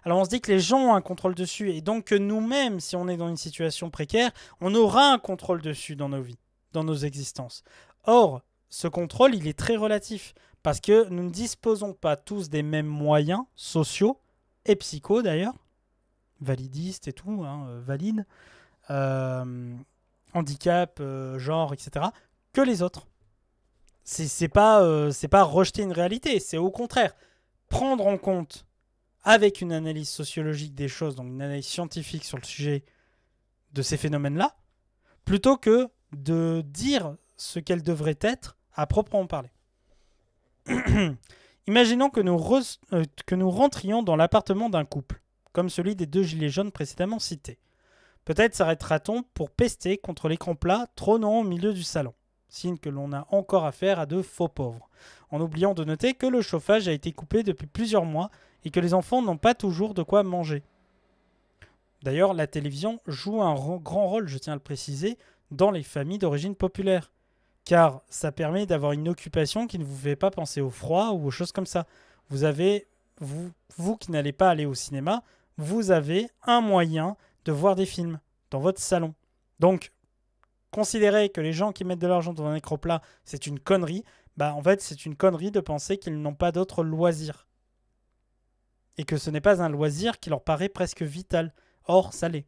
Alors on se dit que les gens ont un contrôle dessus et donc que nous-mêmes, si on est dans une situation précaire, on aura un contrôle dessus dans nos vies, dans nos existences. Or, ce contrôle, il est très relatif parce que nous ne disposons pas tous des mêmes moyens sociaux et psychos d'ailleurs, validistes et tout, valides, handicap, genre, etc., que les autres. C'est pas rejeter une réalité, c'est au contraire prendre en compte avec une analyse sociologique des choses, donc une analyse scientifique sur le sujet de ces phénomènes-là, plutôt que de dire ce qu'elles devraient être à proprement parler. Imaginons que nous rentrions dans l'appartement d'un couple, comme celui des 2 gilets jaunes précédemment cités. Peut-être s'arrêtera-t-on pour pester contre l'écran plat trônant au milieu du salon, signe que l'on a encore affaire à de faux pauvres, en oubliant de noter que le chauffage a été coupé depuis plusieurs mois et que les enfants n'ont pas toujours de quoi manger. D'ailleurs, la télévision joue un grand rôle, je tiens à le préciser, dans les familles d'origine populaire, car ça permet d'avoir une occupation qui ne vous fait pas penser au froid ou aux choses comme ça. Vous avez, vous qui n'allez pas aller au cinéma, vous avez un moyen de voir des films dans votre salon. Donc, considérer que les gens qui mettent de l'argent dans un écran plat, c'est une connerie, bah en fait, c'est une connerie de penser qu'ils n'ont pas d'autres loisirs. Et que ce n'est pas un loisir qui leur paraît presque vital. Or, ça l'est.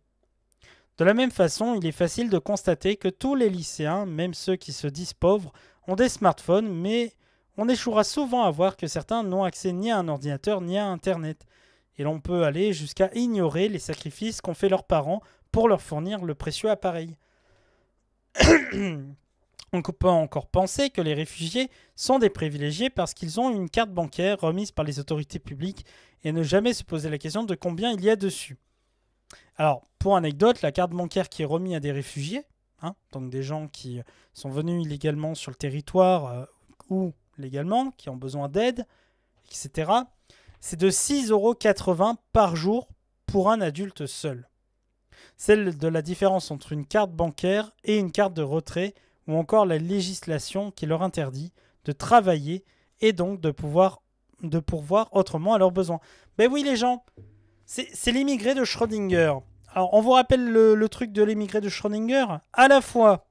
De la même façon, il est facile de constater que tous les lycéens, même ceux qui se disent pauvres, ont des smartphones, mais on échouera souvent à voir que certains n'ont accès ni à un ordinateur ni à Internet. Et l'on peut aller jusqu'à ignorer les sacrifices qu'ont fait leurs parents pour leur fournir le précieux appareil. On peut encore penser que les réfugiés sont des privilégiés parce qu'ils ont une carte bancaire remise par les autorités publiques et ne jamais se poser la question de combien il y a dessus. Alors, pour anecdote, la carte bancaire qui est remise à des réfugiés, donc des gens qui sont venus illégalement sur le territoire ou légalement, qui ont besoin d'aide, etc., c'est de 6,80 € par jour pour un adulte seul. Celle de la différence entre une carte bancaire et une carte de retrait, ou encore la législation qui leur interdit de travailler et donc de pourvoir autrement à leurs besoins. Ben oui les gens, c'est l'immigré de Schrödinger. Alors on vous rappelle le truc de l'immigré de Schrödinger. À la fois,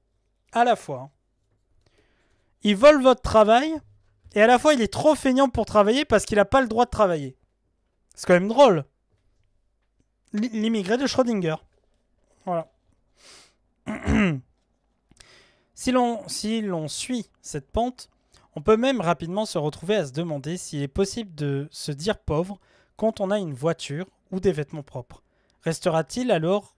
il vole votre travail et à la fois il est trop feignant pour travailler parce qu'il n'a pas le droit de travailler. C'est quand même drôle. L'immigré de Schrödinger. Voilà. Si l'on suit cette pente, on peut même rapidement se retrouver à se demander s'il est possible de se dire pauvre quand on a une voiture ou des vêtements propres. Restera-t-il alors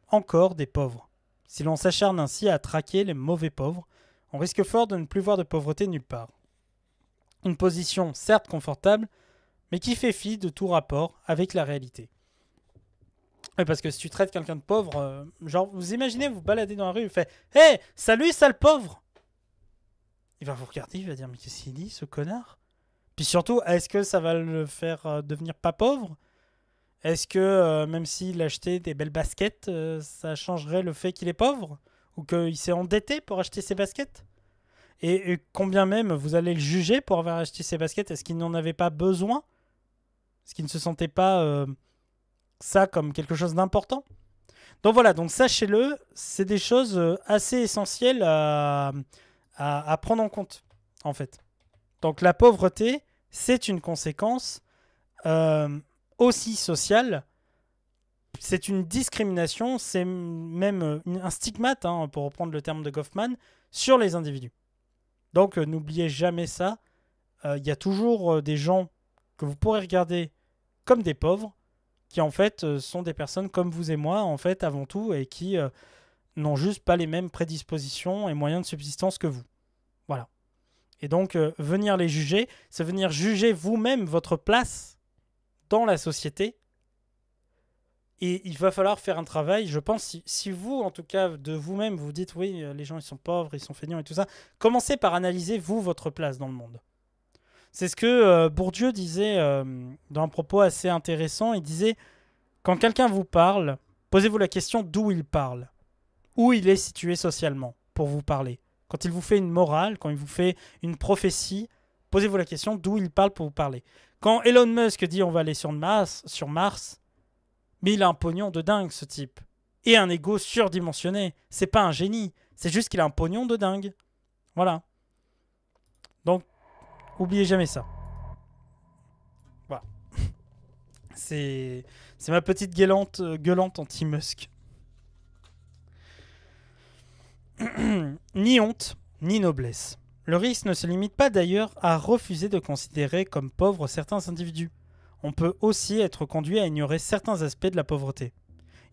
encore des pauvres? Si l'on s'acharne ainsi à traquer les mauvais pauvres, on risque fort de ne plus voir de pauvreté nulle part. Une position certes confortable, mais qui fait fi de tout rapport avec la réalité. Oui, parce que si tu traites quelqu'un de pauvre, genre, vous imaginez, vous baladez dans la rue, il fait « Hey, salut, sale pauvre !» Il va vous regarder, il va dire « Mais qu'est-ce qu'il dit, ce connard ?» Puis surtout, est-ce que ça va le faire devenir pas pauvre? Est-ce que, même s'il achetait des belles baskets, ça changerait le fait qu'il est pauvre? Ou qu'il s'est endetté pour acheter ses baskets? Et combien même vous allez le juger pour avoir acheté ses baskets? Est-ce qu'il n'en avait pas besoin? Est-ce qu'il ne se sentait pas... ça comme quelque chose d'important. Donc voilà, donc sachez-le, c'est des choses assez essentielles à prendre en compte, en fait. Donc la pauvreté, c'est une conséquence aussi sociale, c'est une discrimination, c'est même un stigmate, pour reprendre le terme de Goffman, sur les individus. Donc n'oubliez jamais ça, il y a toujours des gens que vous pourrez regarder comme des pauvres, qui en fait sont des personnes comme vous et moi, en fait, avant tout, et qui n'ont juste pas les mêmes prédispositions et moyens de subsistance que vous. Voilà. Et donc, venir les juger, c'est venir juger vous-même votre place dans la société. Et il va falloir faire un travail, je pense, si vous, en tout cas, de vous-même, vous dites, oui, les gens, ils sont pauvres, ils sont feignants et tout ça, commencez par analyser, vous, votre place dans le monde. C'est ce que Bourdieu disait dans un propos assez intéressant. Il disait, quand quelqu'un vous parle, posez-vous la question d'où il parle. Où il est situé socialement pour vous parler. Quand il vous fait une morale, quand il vous fait une prophétie, posez-vous la question d'où il parle pour vous parler. Quand Elon Musk dit on va aller sur Mars, mais il a un pognon de dingue, ce type. Et un ego surdimensionné. C'est pas un génie. C'est juste qu'il a un pognon de dingue. Voilà. Donc, oubliez jamais ça. Voilà. C'est ma petite gueulante anti-Musk. Ni honte, ni noblesse. Le risque ne se limite pas d'ailleurs à refuser de considérer comme pauvres certains individus. On peut aussi être conduit à ignorer certains aspects de la pauvreté.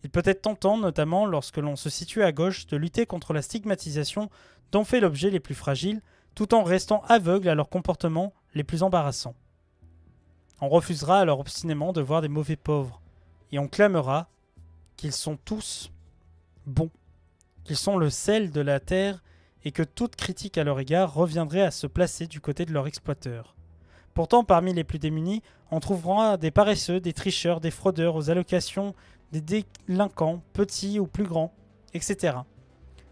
Il peut être tentant, notamment lorsque l'on se situe à gauche, de lutter contre la stigmatisation dont fait l'objet les plus fragiles, tout en restant aveugle à leurs comportements les plus embarrassants. On refusera alors obstinément de voir des mauvais pauvres, et on clamera qu'ils sont tous bons, qu'ils sont le sel de la terre, et que toute critique à leur égard reviendrait à se placer du côté de leur exploiteur. Pourtant, parmi les plus démunis, on trouvera des paresseux, des tricheurs, des fraudeurs aux allocations, des délinquants, petits ou plus grands, etc.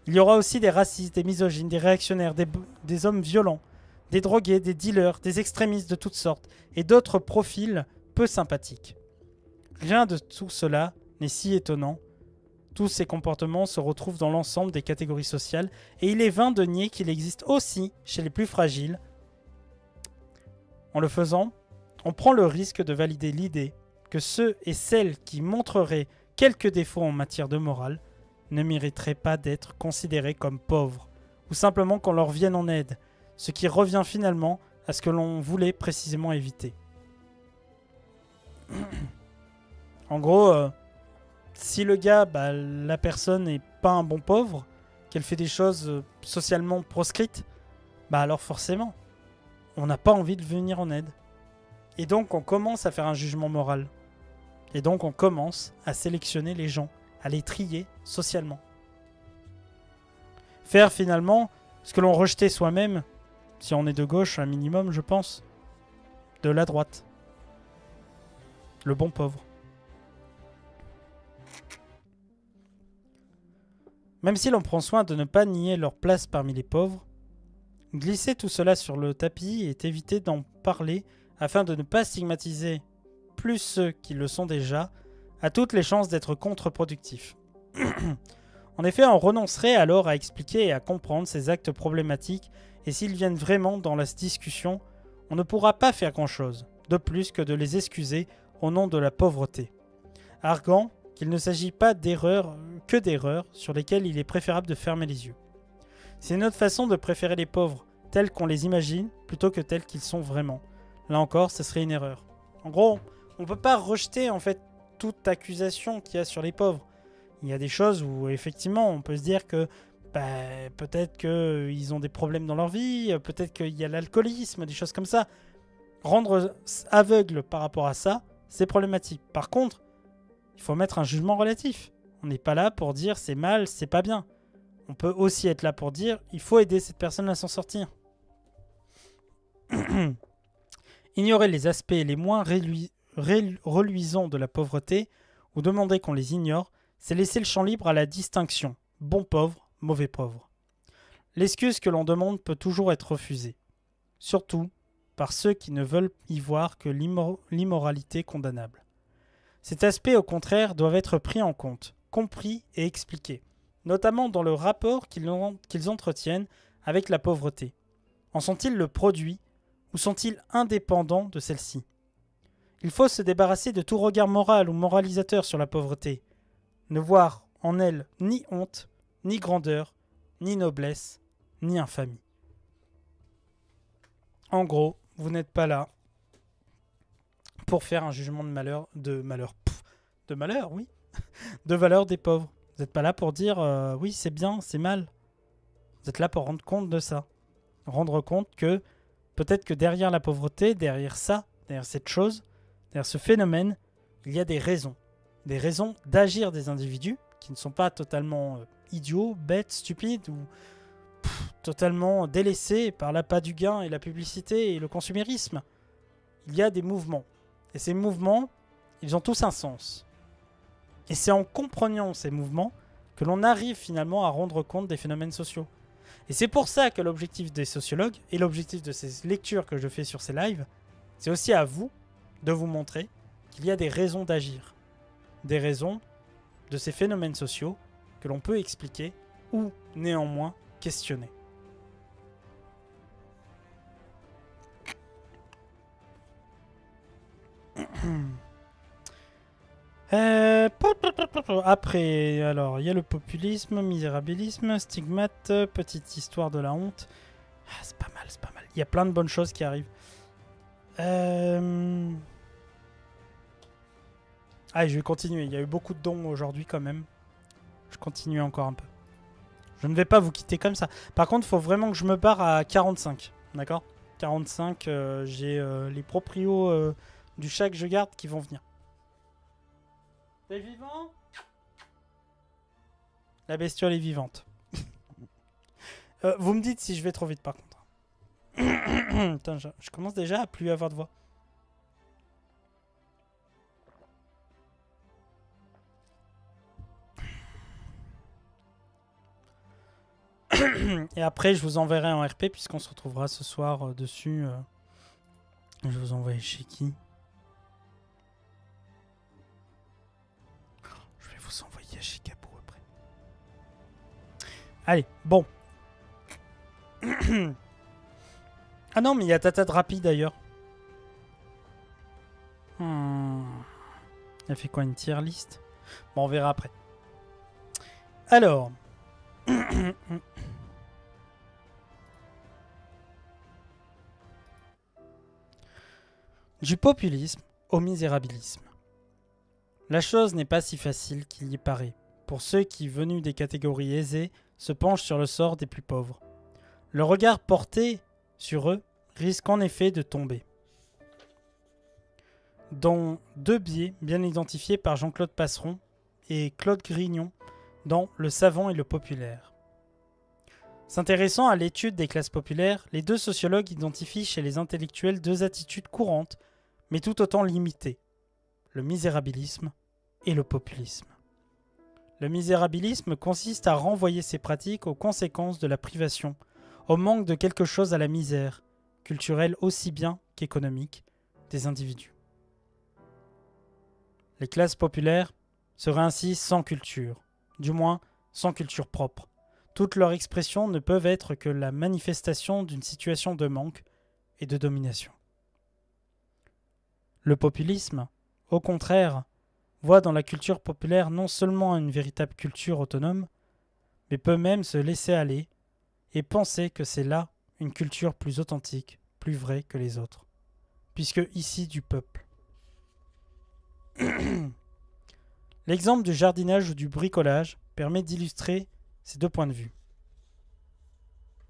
Il y aura aussi des racistes, des misogynes, des réactionnaires, des hommes violents, des drogués, des dealers, des extrémistes de toutes sortes, et d'autres profils peu sympathiques. Rien de tout cela n'est si étonnant. Tous ces comportements se retrouvent dans l'ensemble des catégories sociales, et il est vain de nier qu'il existe aussi chez les plus fragiles. En le faisant, on prend le risque de valider l'idée que ceux et celles qui montreraient quelques défauts en matière de morale ne mériteraient pas d'être considérés comme pauvres, ou simplement qu'on leur vienne en aide, ce qui revient finalement à ce que l'on voulait précisément éviter. En gros, si le gars, la personne n'est pas un bon pauvre, qu'elle fait des choses socialement proscrites, alors forcément, on n'a pas envie de venir en aide. Et donc on commence à faire un jugement moral. Et donc on commence à sélectionner les gens, à les trier socialement. Faire finalement ce que l'on rejetait soi-même, si on est de gauche un minimum je pense, de la droite. Le bon pauvre. Même si l'on prend soin de ne pas nier leur place parmi les pauvres, glisser tout cela sur le tapis et éviter d'en parler afin de ne pas stigmatiser plus ceux qui le sont déjà, a toutes les chances d'être contre-productif. En effet, on renoncerait alors à expliquer et à comprendre ces actes problématiques, et s'ils viennent vraiment dans la discussion, on ne pourra pas faire grand-chose, de plus que de les excuser au nom de la pauvreté, arguant qu'il ne s'agit pas d'erreurs sur lesquelles il est préférable de fermer les yeux. C'est notre façon de préférer les pauvres tels qu'on les imagine plutôt que tels qu'ils sont vraiment. Là encore, ce serait une erreur. En gros, on ne peut pas rejeter en fait toute accusation qu'il y a sur les pauvres. Il y a des choses où effectivement on peut se dire que peut-être qu'ils ont des problèmes dans leur vie, peut-être qu'il y a l'alcoolisme, des choses comme ça. Rendre aveugle par rapport à ça, c'est problématique. Par contre, il faut mettre un jugement relatif. On n'est pas là pour dire c'est mal, c'est pas bien. On peut aussi être là pour dire il faut aider cette personne à s'en sortir. Ignorer les aspects les moins reluisants de la pauvreté ou demander qu'on les ignore, c'est laisser le champ libre à la distinction bon pauvre, mauvais pauvre. L'excuse que l'on demande peut toujours être refusée, surtout par ceux qui ne veulent y voir que l'immoralité condamnable. Cet aspect, au contraire, doit être pris en compte, compris et expliqué, notamment dans le rapport qu'ils entretiennent avec la pauvreté. En sont-ils le produit ou sont-ils indépendants de celle-ci ? Il faut se débarrasser de tout regard moral ou moralisateur sur la pauvreté, ne voir en elle ni honte, ni grandeur, ni noblesse, ni infamie. En gros, vous n'êtes pas là pour faire un jugement de malheur, de valeur des pauvres. Vous n'êtes pas là pour dire oui c'est bien, c'est mal. Vous êtes là pour rendre compte de ça. Rendre compte que peut-être que derrière la pauvreté, derrière ça, derrière cette chose, derrière ce phénomène, il y a des raisons. Des raisons d'agir des individus qui ne sont pas totalement idiots, bêtes, stupides ou totalement délaissés par l'appât du gain et la publicité et le consumérisme. Il y a des mouvements. Et ces mouvements, ils ont tous un sens. Et c'est en comprenant ces mouvements que l'on arrive finalement à rendre compte des phénomènes sociaux. Et c'est pour ça que l'objectif des sociologues et l'objectif de ces lectures que je fais sur ces lives, c'est aussi à vous de vous montrer qu'il y a des raisons d'agir, des raisons de ces phénomènes sociaux que l'on peut expliquer ou néanmoins questionner. Après, alors, il y a le populisme, misérabilisme, stigmate, petite histoire de la honte. Ah, c'est pas mal, c'est pas mal. Il y a plein de bonnes choses qui arrivent. Ah, je vais continuer. Il y a eu beaucoup de dons aujourd'hui quand même. Je continue encore un peu. Je ne vais pas vous quitter comme ça. Par contre, il faut vraiment que je me barre à 45. D'accord ? 45, j'ai les proprios du chat que je garde qui vont venir. T'es vivant ? La bestiole est vivante. Vous me dites si je vais trop vite par contre. Putain, je commence déjà à plus avoir de voix. Et après, je vous enverrai en RP puisqu'on se retrouvera ce soir dessus. Je vous envoie chez qui ? Je vais vous envoyer chez Capou après. Allez, bon. Ah non, mais il y a Tata Drapi d'ailleurs. Elle fait quoi, une tier list ? Bon, on verra après. Alors. Du populisme au misérabilisme. La chose n'est pas si facile qu'il y paraît, pour ceux qui, venus des catégories aisées, se penchent sur le sort des plus pauvres. Le regard porté sur eux risque en effet de tomber dans deux biais bien identifiés par Jean-Claude Passeron et Claude Grignon dans Le savant et le populaire. S'intéressant à l'étude des classes populaires, les deux sociologues identifient chez les intellectuels deux attitudes courantes, mais tout autant limitées, le misérabilisme et le populisme. Le misérabilisme consiste à renvoyer ces pratiques aux conséquences de la privation, au manque de quelque chose à la misère, culturelle aussi bien qu'économique, des individus. Les classes populaires seraient ainsi sans culture, du moins sans culture propre. Toutes leurs expressions ne peuvent être que la manifestation d'une situation de manque et de domination. Le populisme, au contraire, voit dans la culture populaire non seulement une véritable culture autonome, mais peut même se laisser aller et penser que c'est là une culture plus authentique, plus vraie que les autres, puisque ici du peuple. L'exemple du jardinage ou du bricolage permet d'illustrer ces deux points de vue.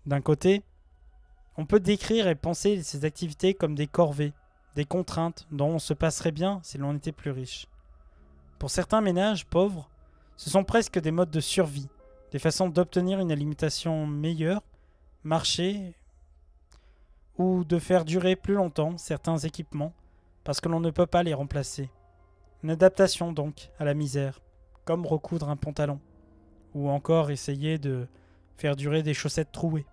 D'un côté, on peut décrire et penser ces activités comme des corvées, des contraintes dont on se passerait bien si l'on était plus riche. Pour certains ménages pauvres, ce sont presque des modes de survie, des façons d'obtenir une alimentation meilleure, marcher ou de faire durer plus longtemps certains équipements parce que l'on ne peut pas les remplacer. Une adaptation donc à la misère, comme recoudre un pantalon, ou encore essayer de faire durer des chaussettes trouées.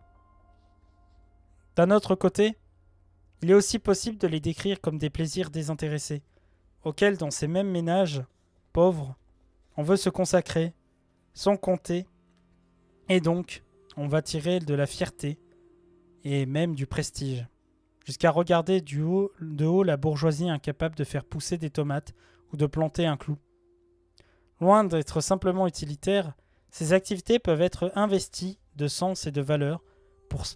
D'un autre côté, il est aussi possible de les décrire comme des plaisirs désintéressés, auxquels dans ces mêmes ménages pauvres, on veut se consacrer, sans compter, et donc on va tirer de la fierté et même du prestige, jusqu'à regarder de haut la bourgeoisie incapable de faire pousser des tomates ou de planter un clou. Loin d'être simplement utilitaires, ces activités peuvent être investies de sens et de valeur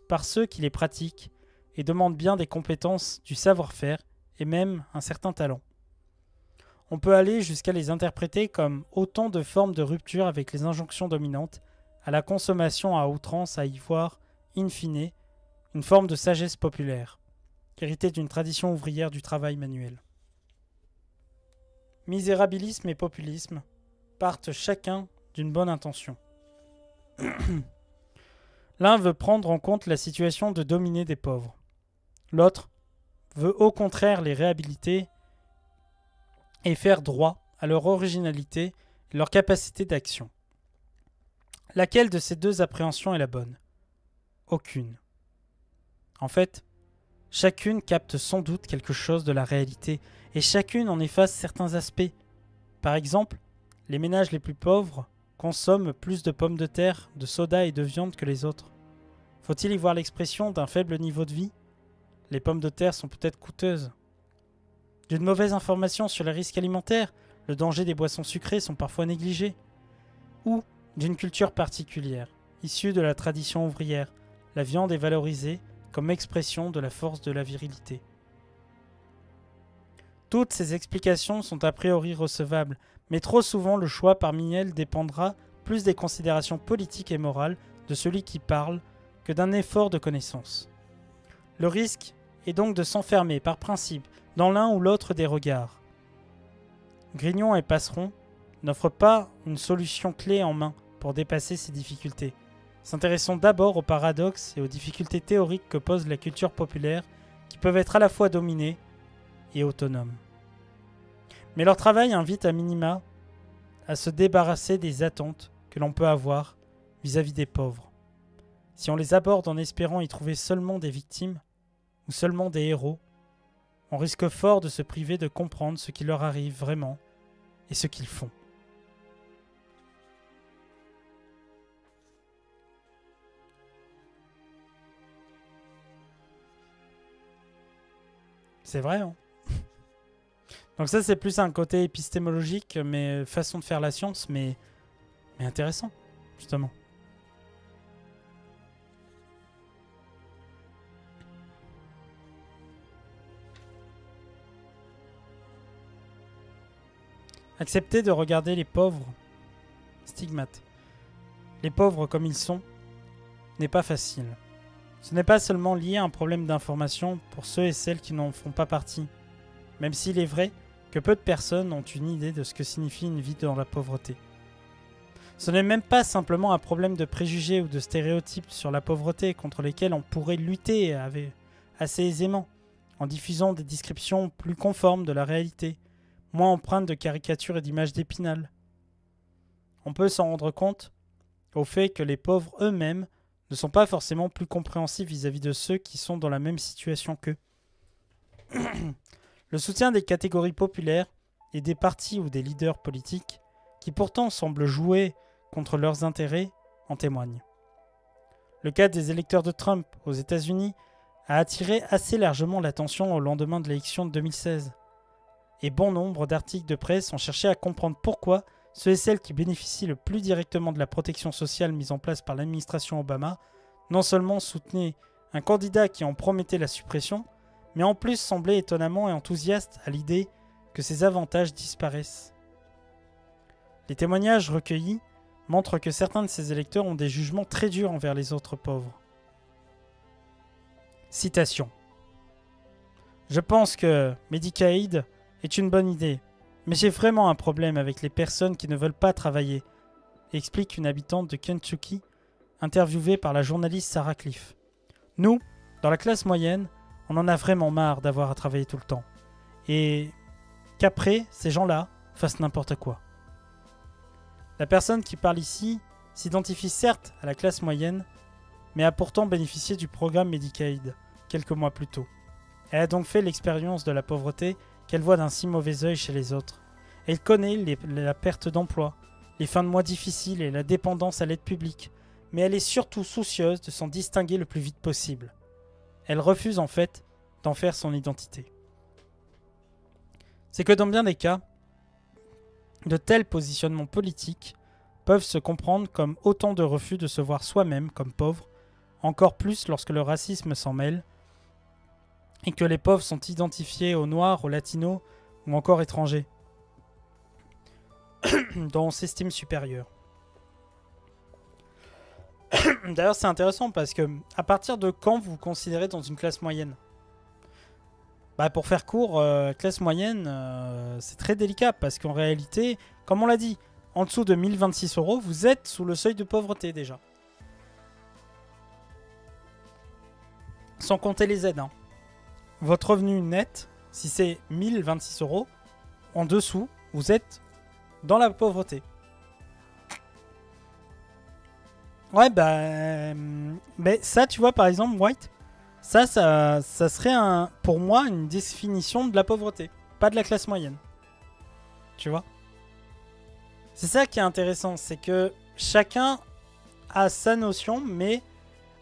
par ceux qui les pratiquent et demandent bien des compétences, du savoir-faire et même un certain talent. On peut aller jusqu'à les interpréter comme autant de formes de rupture avec les injonctions dominantes, à la consommation à outrance, à y voir, in fine, une forme de sagesse populaire, héritée d'une tradition ouvrière du travail manuel. Misérabilisme et populisme partent chacun d'une bonne intention. L'un veut prendre en compte la situation de dominer des pauvres. L'autre veut au contraire les réhabiliter et faire droit à leur originalité et leur capacité d'action. Laquelle de ces deux appréhensions est la bonne ? Aucune. En fait, Chacune capte sans doute quelque chose de la réalité, et chacune en efface certains aspects. Par exemple, les ménages les plus pauvres consomment plus de pommes de terre, de soda et de viande que les autres. Faut-il y voir l'expression d'un faible niveau de vie? Les pommes de terre sont peut-être coûteuses. D'une mauvaise information sur les risques alimentaires, le danger des boissons sucrées sont parfois négligés. Ou d'une culture particulière, issue de la tradition ouvrière, la viande est valorisée comme expression de la force de la virilité. Toutes ces explications sont a priori recevables, mais trop souvent le choix parmi elles dépendra plus des considérations politiques et morales de celui qui parle que d'un effort de connaissance. Le risque est donc de s'enfermer par principe dans l'un ou l'autre des regards. Grignon et Passeron n'offrent pas une solution clé en main pour dépasser ces difficultés. S'intéressons d'abord aux paradoxes et aux difficultés théoriques que pose la culture populaire, qui peuvent être à la fois dominées et autonomes. Mais leur travail invite à minima à se débarrasser des attentes que l'on peut avoir vis-à-vis des pauvres. Si on les aborde en espérant y trouver seulement des victimes ou seulement des héros, on risque fort de se priver de comprendre ce qui leur arrive vraiment et ce qu'ils font. C'est vrai, hein? Donc ça, c'est plus un côté épistémologique, mais façon de faire la science, mais intéressant, justement. Accepter de regarder les pauvres, stigmates, les pauvres comme ils sont, n'est pas facile. Ce n'est pas seulement lié à un problème d'information pour ceux et celles qui n'en font pas partie, même s'il est vrai que peu de personnes ont une idée de ce que signifie une vie dans la pauvreté. Ce n'est même pas simplement un problème de préjugés ou de stéréotypes sur la pauvreté contre lesquels on pourrait lutter assez aisément, en diffusant des descriptions plus conformes de la réalité, moins empreintes de caricatures et d'images d'épinal. On peut s'en rendre compte au fait que les pauvres eux-mêmes ne sont pas forcément plus compréhensifs vis-à-vis de ceux qui sont dans la même situation qu'eux. Le soutien des catégories populaires et des partis ou des leaders politiques, qui pourtant semblent jouer contre leurs intérêts, en témoigne. Le cas des électeurs de Trump aux États-Unis a attiré assez largement l'attention au lendemain de l'élection de 2016. Et bon nombre d'articles de presse ont cherché à comprendre pourquoi ceux et celles qui bénéficient le plus directement de la protection sociale mise en place par l'administration Obama non seulement soutenaient un candidat qui en promettait la suppression, mais en plus semblaient étonnamment et enthousiastes à l'idée que ces avantages disparaissent. Les témoignages recueillis montrent que certains de ces électeurs ont des jugements très durs envers les autres pauvres. Citation. « Je pense que Medicaid est une bonne idée, mais j'ai vraiment un problème avec les personnes qui ne veulent pas travailler, explique une habitante de Kentucky, interviewée par la journaliste Sarah Cliff. Nous, dans la classe moyenne, on en a vraiment marre d'avoir à travailler tout le temps. Et qu'après, ces gens-là fassent n'importe quoi. » La personne qui parle ici s'identifie certes à la classe moyenne, mais a pourtant bénéficié du programme Medicaid quelques mois plus tôt. Elle a donc fait l'expérience de la pauvreté qu'elle voit d'un si mauvais œil chez les autres. Elle connaît la perte d'emploi, les fins de mois difficiles et la dépendance à l'aide publique, mais elle est surtout soucieuse de s'en distinguer le plus vite possible. Elle refuse en fait d'en faire son identité. C'est que dans bien des cas, de tels positionnements politiques peuvent se comprendre comme autant de refus de se voir soi-même comme pauvre, encore plus lorsque le racisme s'en mêle, et que les pauvres sont identifiés aux noirs, aux latinos ou encore étrangers, dont on s'estime supérieur. D'ailleurs, c'est intéressant parce que à partir de quand vous vous considérez dans une classe moyenne? Pour faire court, classe moyenne, c'est très délicat parce qu'en réalité, comme on l'a dit, en dessous de 1026 €, vous êtes sous le seuil de pauvreté déjà. Sans compter les aides. Votre revenu net, si c'est 1026 €, en dessous, vous êtes dans la pauvreté. Ouais, mais ça, tu vois, par exemple, White, Ça serait pour moi une définition de la pauvreté, pas de la classe moyenne. Tu vois? C'est ça qui est intéressant, c'est que chacun a sa notion, mais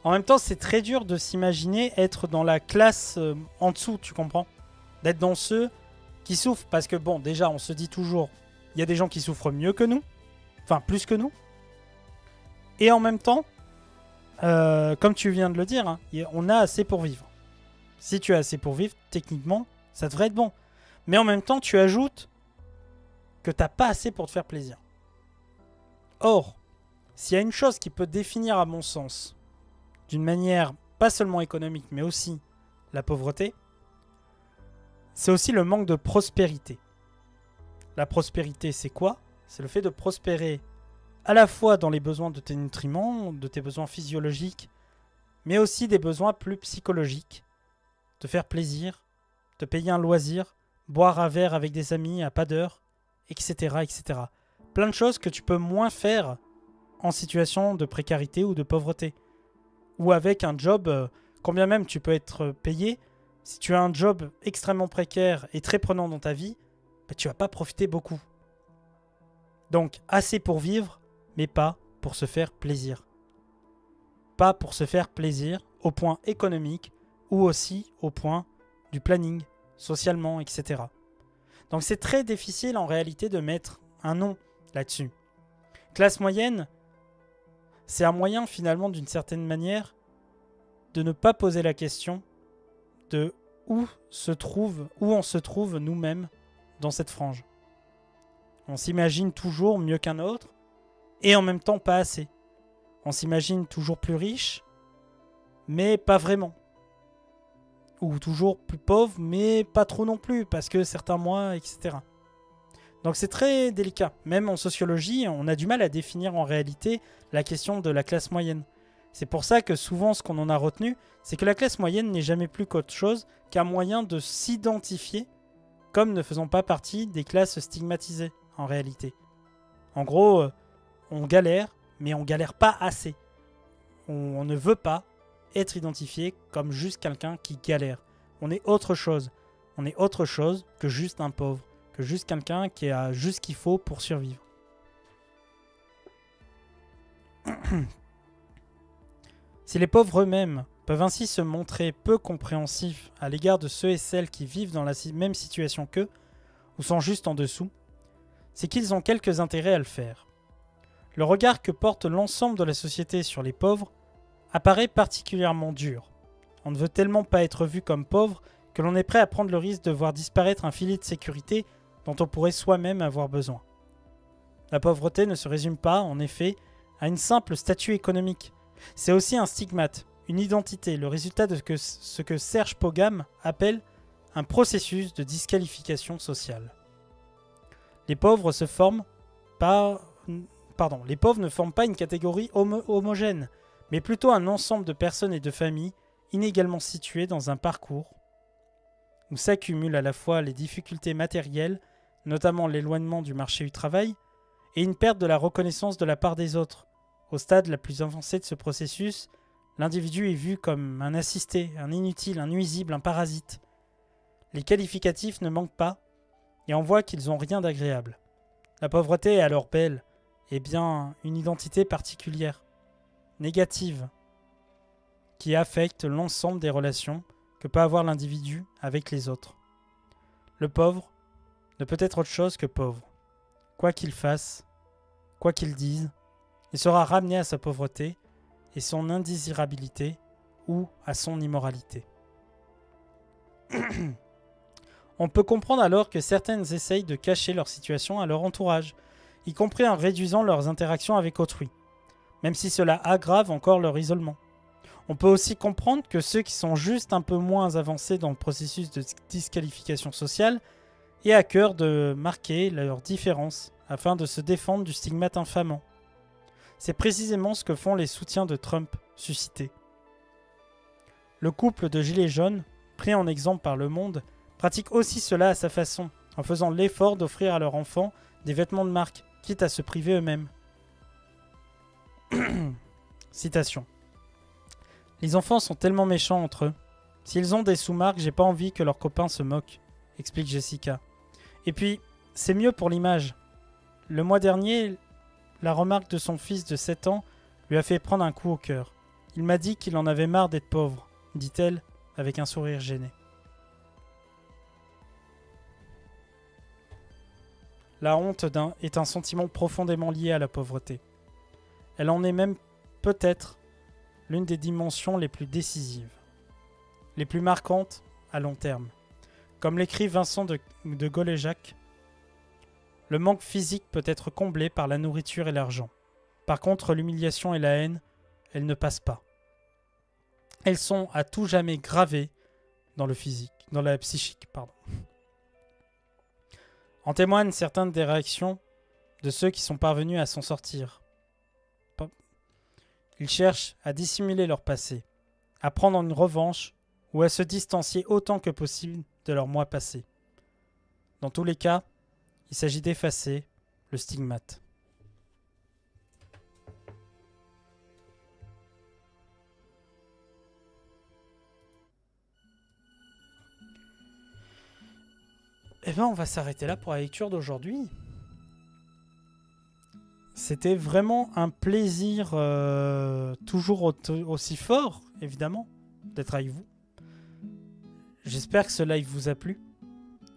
en même temps, c'est très dur de s'imaginer être dans la classe en dessous, tu comprends? D'être dans ceux qui souffrent, parce que bon, déjà, on se dit toujours, il y a des gens qui souffrent mieux que nous, enfin plus que nous, et en même temps, comme tu viens de le dire, hein, on a assez pour vivre. Si tu as assez pour vivre, techniquement, ça devrait être bon. Mais en même temps, tu ajoutes que tu n'as pas assez pour te faire plaisir. Or, s'il y a une chose qui peut définir, à mon sens, d'une manière pas seulement économique, mais aussi la pauvreté, c'est aussi le manque de prospérité. La prospérité, c'est quoi? C'est le fait de prospérer à la fois dans les besoins de tes nutriments, de tes besoins physiologiques, mais aussi des besoins plus psychologiques. Te faire plaisir, te payer un loisir, boire un verre avec des amis à pas d'heure, etc., etc. Plein de choses que tu peux moins faire en situation de précarité ou de pauvreté. Ou avec un job, combien même tu peux être payé, si tu as un job extrêmement précaire et très prenant dans ta vie, bah, tu vas pas profiter beaucoup. Donc, assez pour vivre, mais pas pour se faire plaisir. Pas pour se faire plaisir au point économique ou aussi au point du planning, socialement, etc. Donc c'est très difficile en réalité de mettre un nom là-dessus. Classe moyenne, c'est un moyen finalement d'une certaine manière de ne pas poser la question de où on se trouve nous-mêmes dans cette frange. On s'imagine toujours mieux qu'un autre, et en même temps pas assez. On s'imagine toujours plus riche, mais pas vraiment. Ou toujours plus pauvre, mais pas trop non plus, parce que certains mois, etc. Donc c'est très délicat. Même en sociologie, on a du mal à définir en réalité la question de la classe moyenne. C'est pour ça que souvent ce qu'on en a retenu, c'est que la classe moyenne n'est jamais plus qu'autre chose qu'un moyen de s'identifier comme ne faisant pas partie des classes stigmatisées en réalité. En gros, on galère, mais on galère pas assez. On ne veut pas être identifié comme juste quelqu'un qui galère. On est autre chose. On est autre chose que juste un pauvre, que juste quelqu'un qui a juste ce qu'il faut pour survivre. Si les pauvres eux-mêmes peuvent ainsi se montrer peu compréhensifs à l'égard de ceux et celles qui vivent dans la même situation qu'eux, ou sont juste en dessous, c'est qu'ils ont quelques intérêts à le faire. Le regard que porte l'ensemble de la société sur les pauvres apparaît particulièrement dur. On ne veut tellement pas être vu comme pauvre que l'on est prêt à prendre le risque de voir disparaître un filet de sécurité dont on pourrait soi-même avoir besoin. La pauvreté ne se résume pas, en effet, à une simple statut économique. C'est aussi un stigmate, une identité, le résultat de ce que Serge Pogam appelle un processus de disqualification sociale. Les pauvres ne forment pas une catégorie homogène, mais plutôt un ensemble de personnes et de familles inégalement situées dans un parcours où s'accumulent à la fois les difficultés matérielles, notamment l'éloignement du marché du travail, et une perte de la reconnaissance de la part des autres. Au stade la plus avancé de ce processus, l'individu est vu comme un assisté, un inutile, un nuisible, un parasite. Les qualificatifs ne manquent pas, et on voit qu'ils n'ont rien d'agréable. La pauvreté est alors belle, et bien une identité particulière, négative, qui affecte l'ensemble des relations que peut avoir l'individu avec les autres. Le pauvre ne peut être autre chose que pauvre. Quoi qu'il fasse, quoi qu'il dise, il sera ramené à sa pauvreté et son indésirabilité ou à son immoralité. On peut comprendre alors que certaines essayent de cacher leur situation à leur entourage, y compris en réduisant leurs interactions avec autrui, même si cela aggrave encore leur isolement. On peut aussi comprendre que ceux qui sont juste un peu moins avancés dans le processus de disqualification sociale aient à cœur de marquer leur différence afin de se défendre du stigmate infamant. C'est précisément ce que font les soutiens de Trump suscités. Le couple de gilets jaunes, pris en exemple par Le Monde, pratique aussi cela à sa façon, en faisant l'effort d'offrir à leurs enfants des vêtements de marque, quitte à se priver eux-mêmes. Citation. Les enfants sont tellement méchants entre eux. S'ils ont des sous-marques, j'ai pas envie que leurs copains se moquent, explique Jessica. Et puis, c'est mieux pour l'image. Le mois dernier, la remarque de son fils de 7 ans lui a fait prendre un coup au cœur. Il m'a dit qu'il en avait marre d'être pauvre, dit-elle avec un sourire gêné. La honte est un sentiment profondément lié à la pauvreté. Elle en est même peut-être l'une des dimensions les plus décisives, les plus marquantes à long terme. Comme l'écrit Vincent de Goléjac, le manque physique peut être comblé par la nourriture et l'argent. Par contre, l'humiliation et la haine, elles ne passent pas. Elles sont à tout jamais gravées dans le physique, dans la psychique, pardon. En témoignent certaines des réactions de ceux qui sont parvenus à s'en sortir. Ils cherchent à dissimuler leur passé, à prendre une revanche ou à se distancier autant que possible de leur moi passé. Dans tous les cas, il s'agit d'effacer le stigmate. Eh bien, on va s'arrêter là pour la lecture d'aujourd'hui. C'était vraiment un plaisir toujours aussi fort, évidemment, d'être avec vous. J'espère que ce live vous a plu,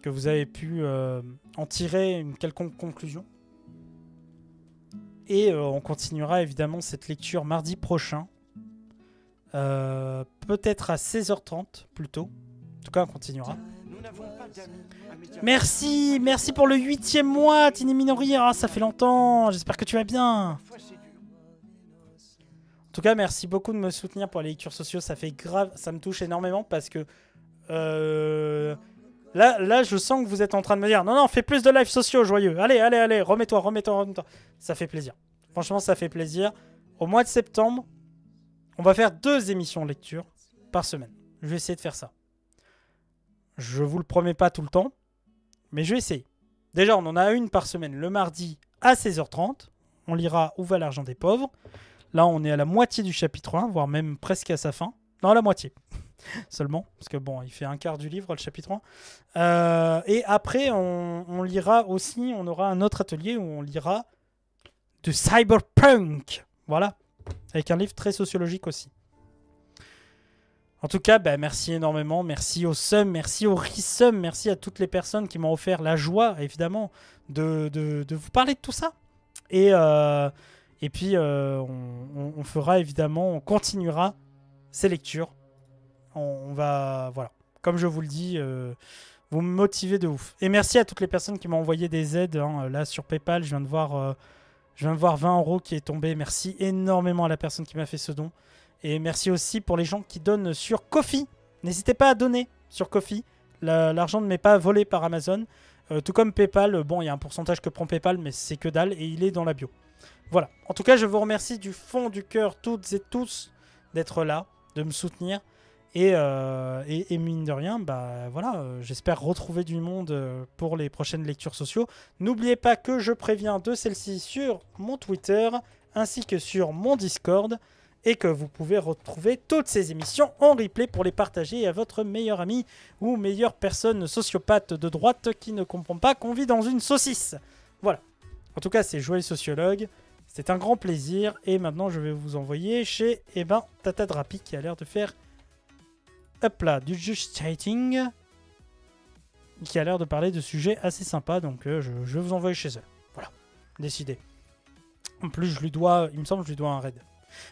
que vous avez pu en tirer une quelconque conclusion. Et on continuera évidemment cette lecture mardi prochain, peut-être à 16h30 plutôt. En tout cas, on continuera. Merci pour le 8e mois, Tini Minori. Ah, ça fait longtemps. J'espère que tu vas bien. En tout cas, merci beaucoup de me soutenir pour les lectures sociaux. Ça fait grave, ça me touche énormément parce que là, je sens que vous êtes en train de me dire non, fais plus de lives sociaux, joyeux. Allez, remets-toi. Ça fait plaisir. Franchement, ça fait plaisir. Au mois de septembre, on va faire 2 émissions lecture par semaine. Je vais essayer de faire ça. Je vous le promets pas tout le temps, mais je vais essayer. Déjà, on en a une par semaine le mardi à 16h30. On lira Où va l'argent des pauvres. Là, on est à la moitié du chapitre 1, voire même presque à sa fin. Non, la moitié. Seulement, parce que bon, il fait un quart du livre, le chapitre 1. Et après, on lira aussi, on aura un autre atelier où on lira de Cyberpunk. Voilà. Avec un livre très sociologique aussi. En tout cas, merci énormément. Merci au Sum, merci au Risum, merci à toutes les personnes qui m'ont offert la joie, évidemment, de vous parler de tout ça. Et puis, on fera évidemment, on continuera ces lectures. On va, voilà, comme je vous le dis, vous me motivez de ouf. Et merci à toutes les personnes qui m'ont envoyé des aides. Là, sur PayPal, je viens de voir 20 € qui est tombé. Merci énormément à la personne qui m'a fait ce don. Et merci aussi pour les gens qui donnent sur Ko-fi. N'hésitez pas à donner sur Ko-fi. L'argent ne m'est pas volé par Amazon. Tout comme PayPal. Bon, il y a un pourcentage que prend PayPal, mais c'est que dalle. Et il est dans la bio. Voilà. En tout cas, je vous remercie du fond du cœur, toutes et tous, d'être là, de me soutenir. Et mine de rien, voilà, j'espère retrouver du monde pour les prochaines lectures sociaux. N'oubliez pas que je préviens de celle-ci sur mon Twitter, ainsi que sur mon Discord. Et que vous pouvez retrouver toutes ces émissions en replay pour les partager à votre meilleur ami ou meilleure personne sociopathe de droite qui ne comprend pas qu'on vit dans une saucisse. Voilà. En tout cas, c'est Joël Sociologue. C'est un grand plaisir. Et maintenant, je vais vous envoyer chez Tata Drapi qui a l'air de faire du just chatting. Qui a l'air de parler de sujets assez sympas. Donc, je vais vous envoyer chez elle. Voilà. Décidé. En plus, il me semble que je lui dois un raid.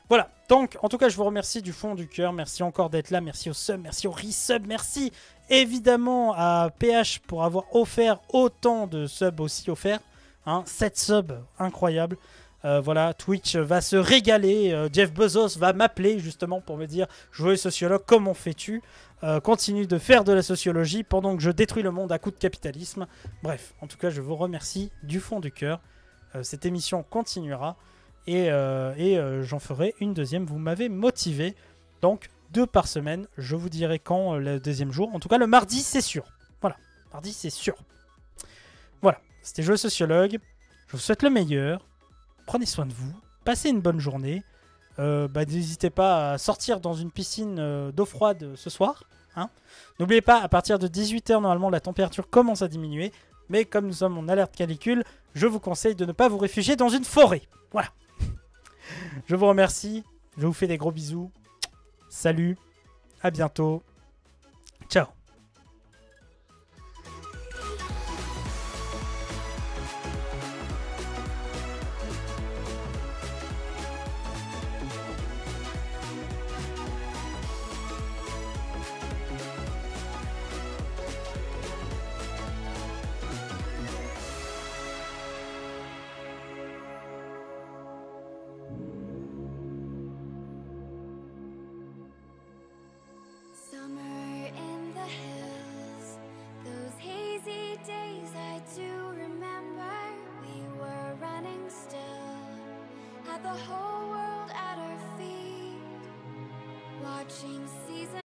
Voilà, donc en tout cas je vous remercie du fond du cœur, merci encore d'être là, merci au sub, merci au resub, merci évidemment à PH pour avoir offert autant de subs aussi offerts, 7 subs, incroyable. Voilà, Twitch va se régaler, Jeff Bezos va m'appeler justement pour me dire « Joyeux sociologue, comment fais-tu ? Continue de faire de la sociologie pendant que je détruis le monde à coup de capitalisme. » Bref, en tout cas je vous remercie du fond du cœur, cette émission continuera. Et j'en ferai une deuxième. Vous m'avez motivé. Donc, 2 par semaine. Je vous dirai quand le deuxième jour. En tout cas, le mardi, c'est sûr. Voilà. Mardi, c'est sûr. Voilà. C'était Joël Sociologue. Je vous souhaite le meilleur. Prenez soin de vous. Passez une bonne journée. n'hésitez pas à sortir dans une piscine d'eau froide ce soir. Hein. N'oubliez pas, à partir de 18 h, normalement, la température commence à diminuer. Mais comme nous sommes en alerte canicule, je vous conseille de ne pas vous réfugier dans une forêt. Voilà. Je vous remercie. Je vous fais des gros bisous. Salut. À bientôt. Ciao. Summer in the hills, those hazy days I do remember. We were running still, had the whole world at our feet, watching seasons.